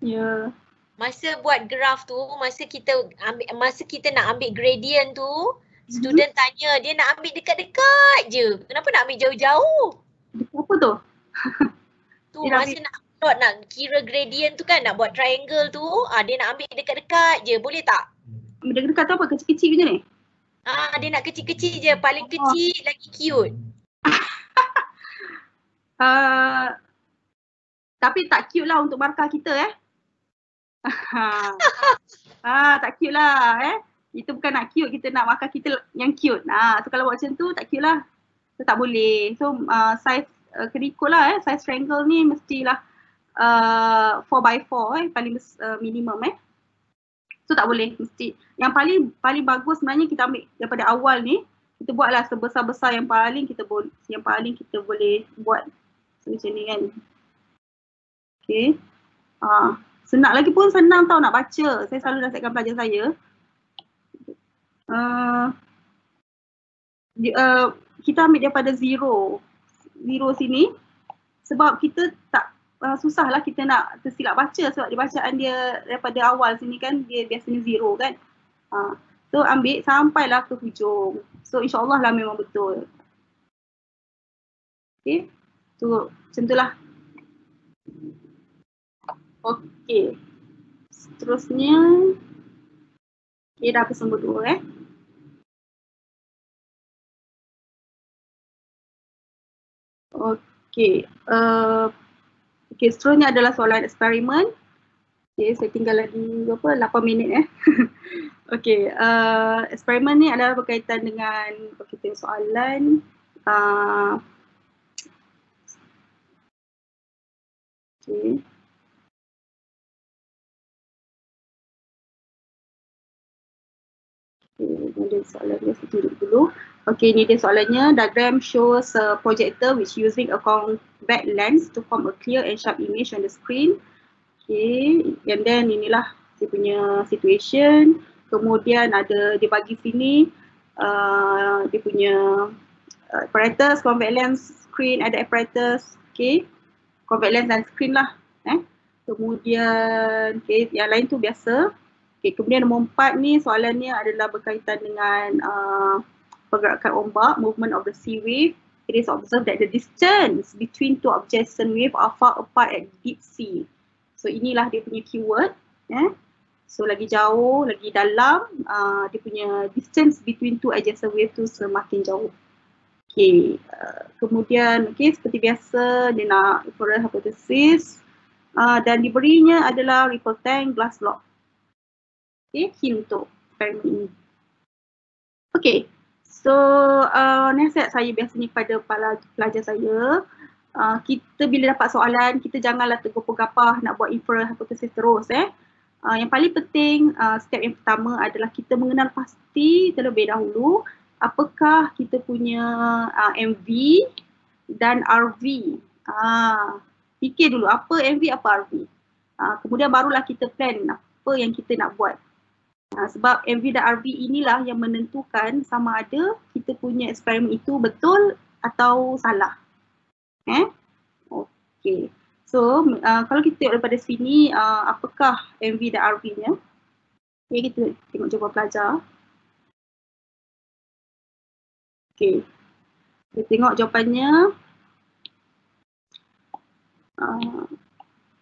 Ya. Masa buat graf tu, masa kita nak ambil gradient tu, student tanya dia nak ambil dekat-dekat je. Kenapa nak ambil jauh-jauh? Apa tu? Tu masa nak plot, nak kira gradient tu kan, nak buat triangle tu, dia nak ambil dekat-dekat je. Boleh tak? Dekat-dekat tu apa? Kecil-kecil macam ni? Dia nak kecil-kecil je, paling kecil lagi cute. Tapi tak cute lah untuk markah kita tak cute lah Itu bukan nak cute, kita nak markah kita yang cute. So kalau buat macam tu tak cute lah. So tak boleh. So size kena ikut lah size triangle ni mestilah 4x4 paling minimum So tak boleh, mesti. Yang paling bagus sebenarnya kita ambil daripada awal ni, kita buatlah sebesar-besar yang paling kita boleh buat macam ni kan. Okay. Senang lagi pun senang tau nak baca. Saya selalu nasihatkan pelajar saya. Kita ambil daripada zero sini sebab kita tak susah lah kita nak tersilap baca sebab dia bacaan dia daripada awal sini kan dia biasanya zero kan. So ambil sampailah ke hujung. So insyaAllah lah memang betul. Okay. So macam tu lah. Okay. Seterusnya. Okay, dah habis nombor 2 Okay. Okay, seterusnya adalah soalan eksperimen. Okay, saya tinggal lagi 8 minit Okay, eksperimen ni adalah berkaitan dengan kita soalan. Okay. Ini dia soalannya, saya tunjuk dulu. Okay, ni dia soalannya. Diagram shows a projector which using a convex lens to form a clear and sharp image on the screen. Okay, and then inilah dia punya situation. Kemudian ada dia bagi sini dia punya apparatus, convex lens, screen, ada apparatus. Okay, convex lens dan screen lah. Kemudian okay, yang lain tu biasa. Okay, kemudian nombor 4 ni soalannya adalah berkaitan dengan pergerakan ombak, movement of the sea wave. It is observed that the distance between two adjacent wave are far apart at deep sea. So inilah dia punya keyword. So lagi jauh, lagi dalam, dia punya distance between two adjacent wave tu semakin jauh. Okay, kemudian okay, seperti biasa dia nak inference hypothesis dan diberinya adalah ripple tank, glass block. Okay, hint untuk eksperimen ini. Okay, so nasihat saya biasanya kepada pelajar saya, kita bila dapat soalan, kita janganlah tergopoh-gapah nak buat inference hypothesis terus. Yang paling penting, step yang pertama adalah kita mengenal pasti terlebih dahulu apakah kita punya MV dan RV. Fikir dulu apa MV, apa RV. Kemudian barulah kita plan apa yang kita nak buat. Sebab MV dan RV inilah yang menentukan sama ada kita punya eksperimen itu betul atau salah. Okay. So kalau kita tengok daripada sini apakah MV dan RV-nya. Okay, kita tengok jawapan pelajar. Okay. Kita tengok jawapannya.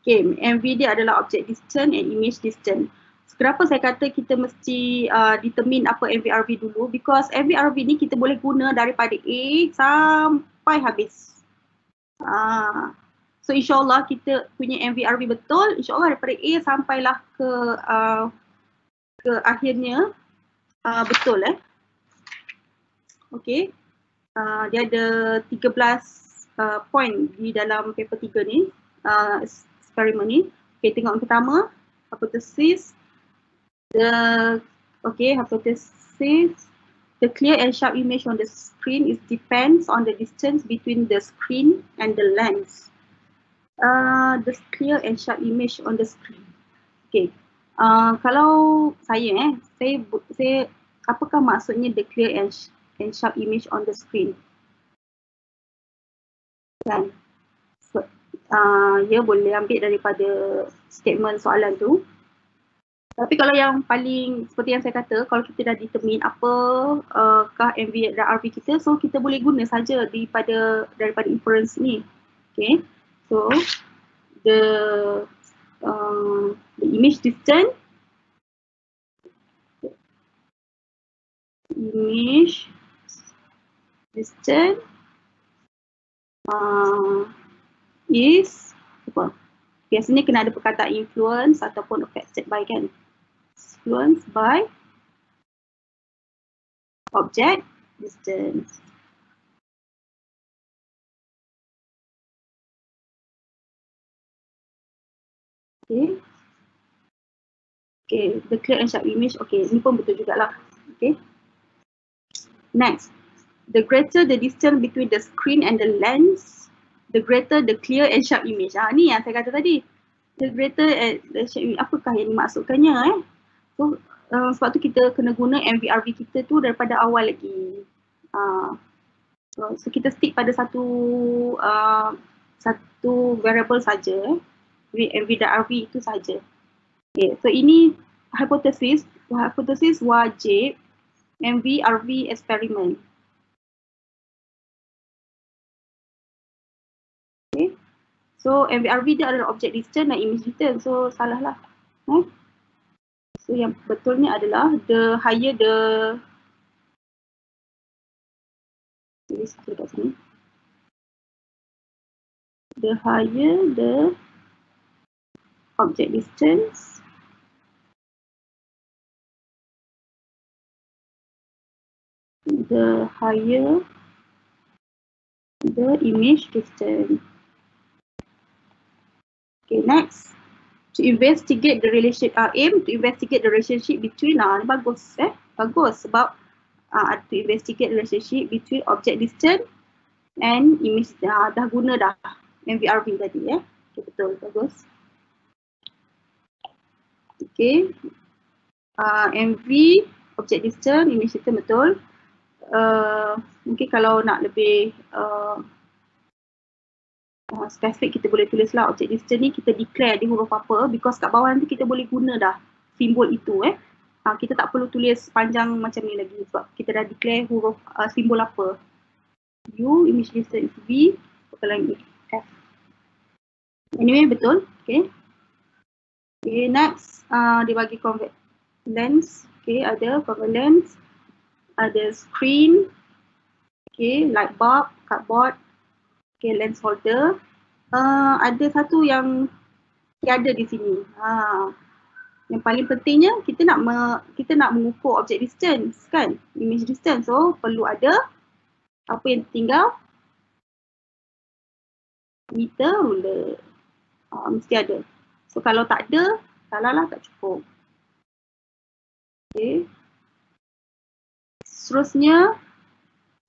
Okay, MV dia adalah object distance and image distance. Kenapa saya kata kita mesti determine apa MV-RV dulu? Because MV-RV ni kita boleh guna daripada A sampai habis. So insyaAllah kita punya MV-RV betul, insyaAllah daripada A sampailah ke akhirnya betul. Okay, dia ada 13 point di dalam paper 3 ni, eksperimen ni. Okay, tengok yang pertama, hypothesis. Hypothesis. The clear and sharp image on the screen depends on the distance between the screen and the lens. The clear and sharp image on the screen. Okay. Kalau saya apakah maksudnya the clear and sharp image on the screen? Kan? So, boleh ambil daripada statement soalan tu. Tapi kalau yang paling seperti yang saya kata, kalau kita dah determine apakah MV dan RV kita, so kita boleh guna saja daripada inference ni. Okay, so the image distance, is apa? Biasanya kena ada perkataan influence ataupun affected by kan. Influenced by object distance. Okay. Okay, the clear and sharp image. Okay, ni pun betul jugalah. Okay. Next, The greater the distance between the screen and the lens, the greater the clear and sharp image. Ni yang saya kata tadi. The greater the sharp image. Apakah yang dimaksudkannya? So sebab tu kita kena guna MVRV kita tu daripada awal lagi. So kita stick pada satu variable saja. MVRV itu saja. Okay, so ini hipotesis wajib MVRV eksperimen. Okay. So MVRV dia adalah object distance dan image distance. So salah lah. So yang betulnya adalah the higher the the higher the object distance, the higher the image distance. Okay, next, to investigate the relationship, aim to investigate the relationship between, bagus bagus sebab to investigate the relationship between object distance and image, dah guna dah MVRV tadi okay, betul, bagus. Okay, MV object distance, image distance betul. Mungkin kalau nak lebih spesifik kita boleh tulis lah object distance ni kita declare di huruf apa, because kat bawah nanti kita boleh guna dah simbol itu kita tak perlu tulis panjang macam ni lagi sebab kita dah declare huruf simbol apa. U, image distance V, bakalan F. Anyway betul, okay. Okay, next dia bagi convert lens, okay, ada convert lens, ada screen, okay, light bulb, cardboard, okay, lens holder. Ada satu yang tiada di sini. Yang paling pentingnya kita nak mengukur object distance kan, image distance. So perlu ada apa yang tinggal? Meter ruler. Mesti ada. So kalau tak ada, salah lah, tak cukup. Okay. Seterusnya,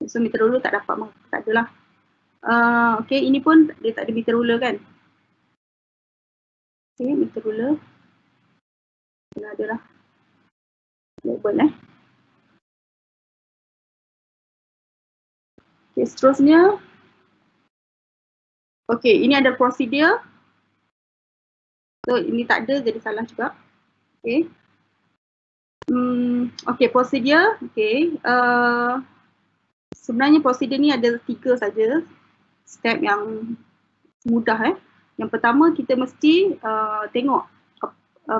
so meter ruler tak dapat, tak adalah. Okay, ini pun dia tak ada meter ruler kan. Okay, meter ruler. Kena ada lah. Label Okay, seterusnya. Okay, ini ada procedure. So ini tak ada jadi salah juga. Okay. Okay, procedure. Okay. Sebenarnya procedure ni ada 3 saja. Step yang mudah Yang pertama kita mesti tengok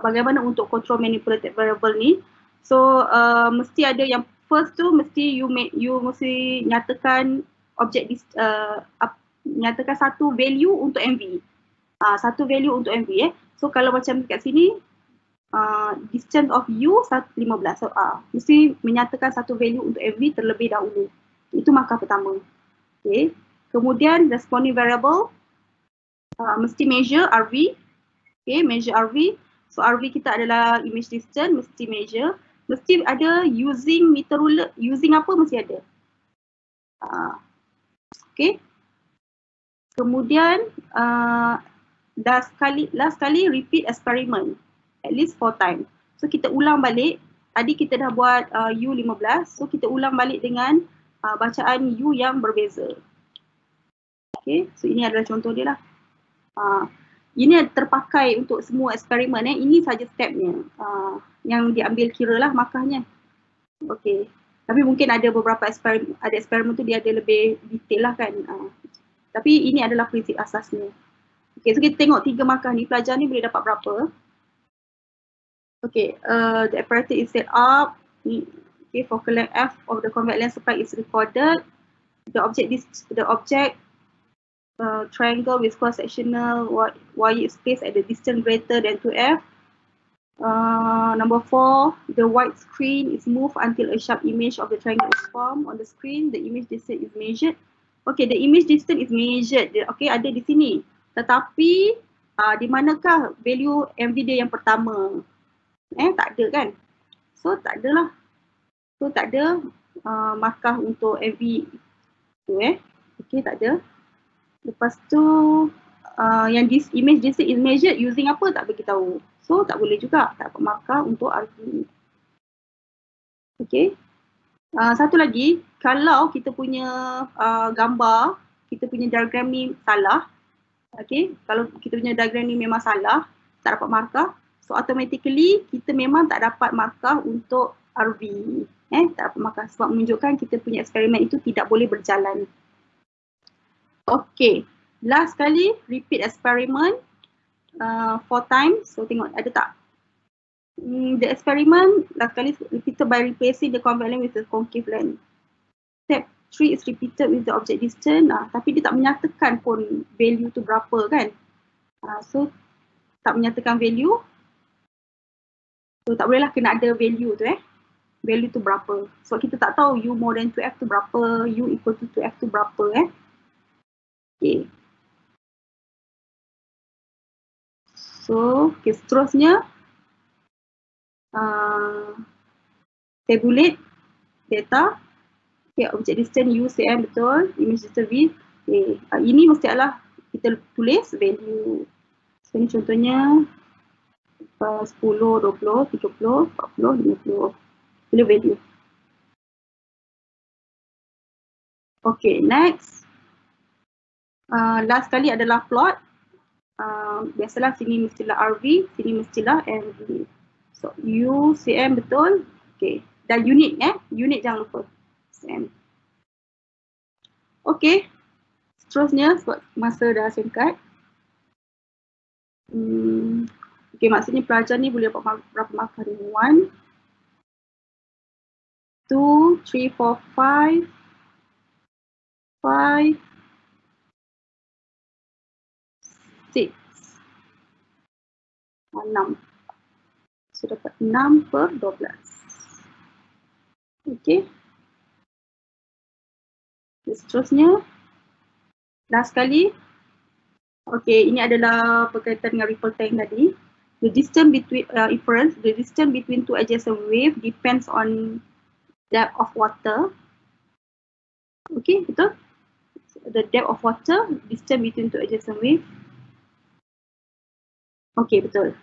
bagaimana untuk control manipulated variable ni. So mesti ada yang first tu mesti you mesti nyatakan object nyatakan satu value untuk MV. Satu value untuk MV So kalau macam kat sini distance of U 15. So mesti menyatakan satu value untuk MV terlebih dahulu. Itu markah pertama. Okay. Kemudian responding variable mesti measure RV. Okay, measure RV. So RV kita adalah image distance, mesti measure. Mesti ada using meter ruler, using apa mesti ada. Okay. Kemudian last kali repeat experiment at least 4 times. So kita ulang balik. Tadi kita dah buat U15. So kita ulang balik dengan bacaan U yang berbeza. Okay, so ini adalah contoh dia lah. Ini terpakai untuk semua eksperimen Ini saja stepnya yang diambil kira lah markahnya. Okay, tapi mungkin ada beberapa eksperimen tu dia ada lebih detail lah kan. Tapi ini adalah prinsip asasnya. Okay, so kita tengok 3 markah ni, pelajar ni boleh dapat berapa. Okay, the apparatus is set up. Okay, focal length F of the convex lens supply is recorded. The object triangle with cross-sectional wire is placed at the distance greater than 2F. Number 4, the white screen is moved until a sharp image of the triangle is formed on the screen. The image distance is measured. Okay, the image distance is measured. Okay, ada di sini. Tetapi di manakah value MV dia yang pertama? Tak ada kan? So tak ada lah. So tak ada. markah untuk MV tu okay, tak ada. Lepas tu yang this image distance is measured using apa tak beritahu. So tak boleh juga, tak dapat markah untuk RV. Okay. Satu lagi, kalau kita punya gambar, kita punya diagram ni salah, okay, kalau kita punya diagram ni memang salah, tak dapat markah, so automatically kita memang tak dapat markah untuk RV. Tak dapat markah sebab menunjukkan kita punya eksperimen itu tidak boleh berjalan. Okay, last kali repeat experiment 4 times. So tengok ada tak? The experiment last kali repeated by replacing the convex length with the concave length. Step 3 is repeated with the object distance. Tapi dia tak menyatakan pun value tu berapa kan. So tak menyatakan value. So tak bolehlah kena ada value tu Value tu berapa. So kita tak tahu U more than 2F tu berapa, U equal to 2F tu berapa Okay. So seterusnya tabulate data. Okay, object distance U, CM betul, image distance V. Okay. Ini mesti adalah kita tulis value. So ni contohnya 10, 20, 30, 40, 50. Pilih value. Okay, next. Last kali adalah plot. Biasalah sini mestilah RV, sini mestilah MV. So U, CM betul. Okay, dan unit unit jangan lupa. CM. Okay, seterusnya sebab masa dah singkat. Okay, maksudnya pelajar ni boleh dapat berapa markah ni? 1, 2, 3, 4, 5, 5, 6, 6. So dapat 6 per 12. Okay. Seterusnya, last kali. Okay, ini adalah berkaitan dengan ripple tank tadi. The distance between the distance between two adjacent wave depends on depth of water. Okay, betul? The depth of water, distance between two adjacent wave. Okay, betul.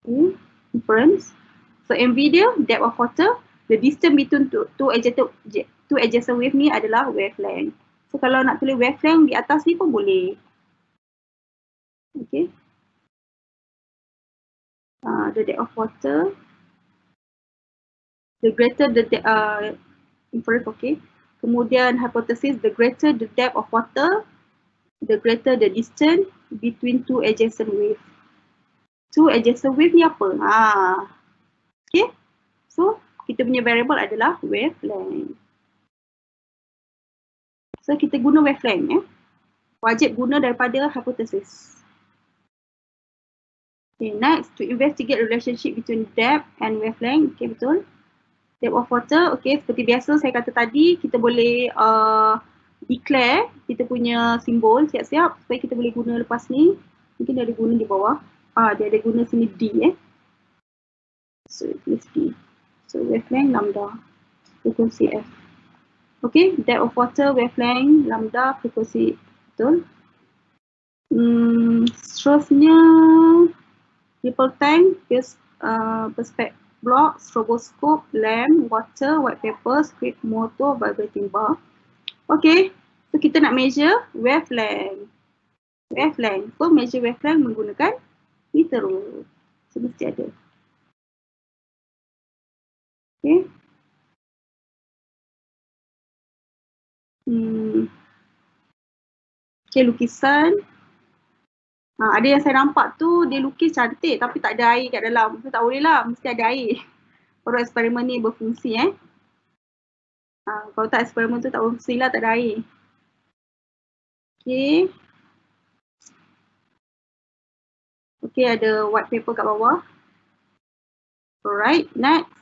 Okay, inference. So MV dia, depth of water, the distance between two adjacent wave ni adalah wavelength. So kalau nak tulis wavelength di atas ni pun boleh. Okay. The depth of water, the greater the inference, okay. Kemudian hypothesis, the greater the depth of water, the greater the distance between two adjacent wave. Two adjacent wave ni apa? Okay. So kita punya variable adalah wavelength. So kita guna wavelength Wajib guna daripada hypothesis. Okay, next to investigate relationship between depth and wavelength. Okay, betul. Depth of water, okay, seperti biasa saya kata tadi, kita boleh declare kita punya simbol siap-siap supaya kita boleh guna lepas ni. Mungkin dia ada guna di bawah. Dia ada guna sini D So tulis D. So wavelength lambda frekuensi F. Okay, depth of water, wavelength, lambda, frekuensi, betul. Seterusnya ripple tank, perspective block, stroboscope, lamp, water, white paper, script, motor, vibrating bar. Okay, so kita nak measure wavelength. So measure wavelength menggunakan meter rule. So mesti ada. Okay. Okay, lukisan. Ada yang saya nampak tu dia lukis cantik tapi tak ada air kat dalam. So tak boleh lah, mesti ada air. Baru eksperimen ni berfungsi kalau tak eksperimen tu tak berfungsi lah, tak ada air. Okay. Okay, ada white paper kat bawah. Alright, next.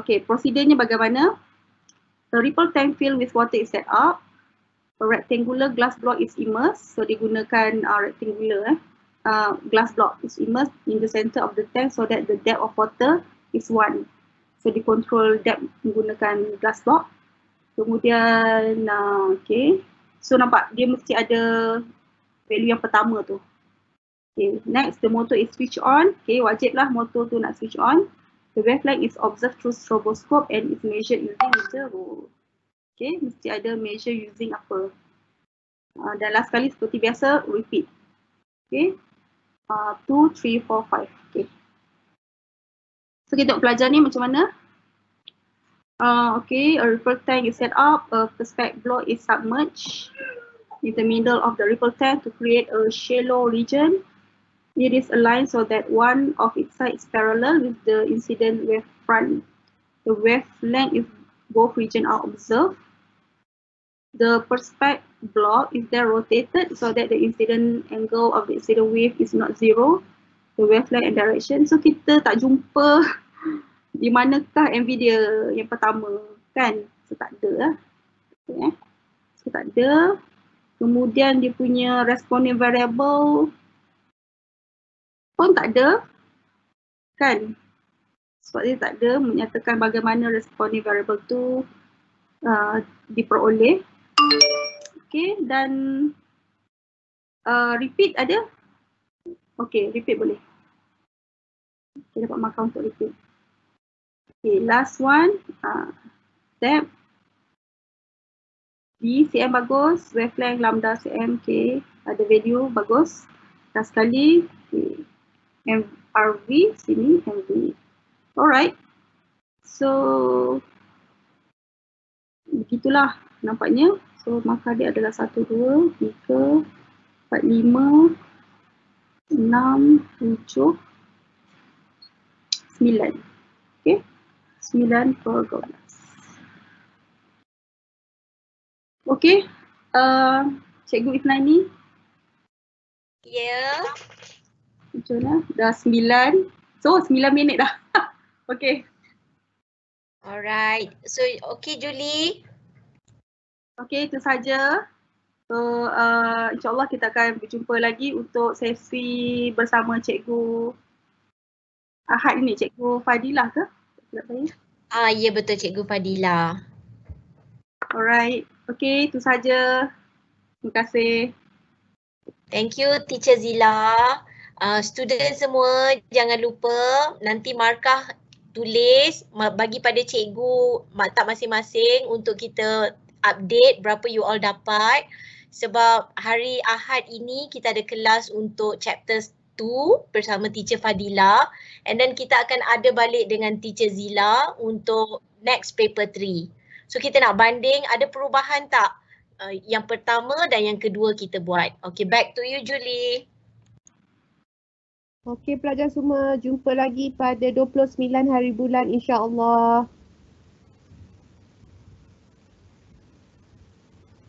Okay, prosedurnya bagaimana? The ripple tank filled with water is set up. A rectangular glass block is immersed. So digunakan rectangular glass block is immersed in the center of the tank so that the depth of water is 1. So di control depth menggunakan glass block. Kemudian okay. So nampak dia mesti ada value yang pertama tu. Okay, next the motor is switch on. Okay, wajiblah motor tu nak switch on. The wavelength is observed through stroboscope and is measured using meter rule. Okay, mesti ada measure using apa. Dan last kali seperti biasa, repeat. Okay, 2, 3, 4, 5. Okay. So kita belajar ni macam mana? Okay, a ripple tank is set up, a perspex block is submerged in the middle of the ripple tank to create a shallow region. It is aligned so that one of its sides is parallel with the incident wave front. The wavelength is both regions are observed. The perspex block is then rotated so that the incident angle of the incident wave is not zero. The wavelength and direction. So kita tak jumpa di manakah MV dia yang pertama kan? So tak ada lah. Okay. So tak ada. Kemudian dia punya responding variable pun tak ada kan? Sebab dia tak ada menyatakan bagaimana responding variable tu diperoleh. Okay, dan repeat ada? Okay, repeat boleh. Okay, dapat markah untuk repeat. Okay, last one. Step. D, cm bagus. Wavelength lambda cm, okay. Ada value, bagus. Last sekali. Okay. RV, sini MV. Alright. So, begitulah nampaknya. So, markah dia adalah 1, 2, 3, 4, 5, 6, 7, 9. Okay. 9 per 12. Okay. Cikgu Ifnani. Ya. Macam mana? Dah 9. So 9 minit dah. Okay. Alright. So okay Julie. Okay, itu saja. So insyaAllah kita akan berjumpa lagi untuk sesi bersama Cikgu Ahad ni. Cikgu Fadilah ke? Ya betul Cikgu Fadilah. Alright. Okay, itu saja. Terima kasih. Thank you Teacher Zila. Student semua jangan lupa nanti markah tulis bagi pada cikgu maktab masing-masing untuk kita update berapa you all dapat. Sebab hari Ahad ini kita ada kelas untuk chapter 2 bersama Teacher Fadilah. And then kita akan ada balik dengan Teacher Zila untuk next paper 3. So kita nak banding ada perubahan tak? Yang pertama dan yang kedua kita buat. Okay, back to you Julie. Okay, pelajar semua jumpa lagi pada 29 hari bulan insya-Allah.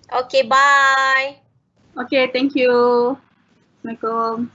Okay, bye. Okay, thank you. Assalamualaikum.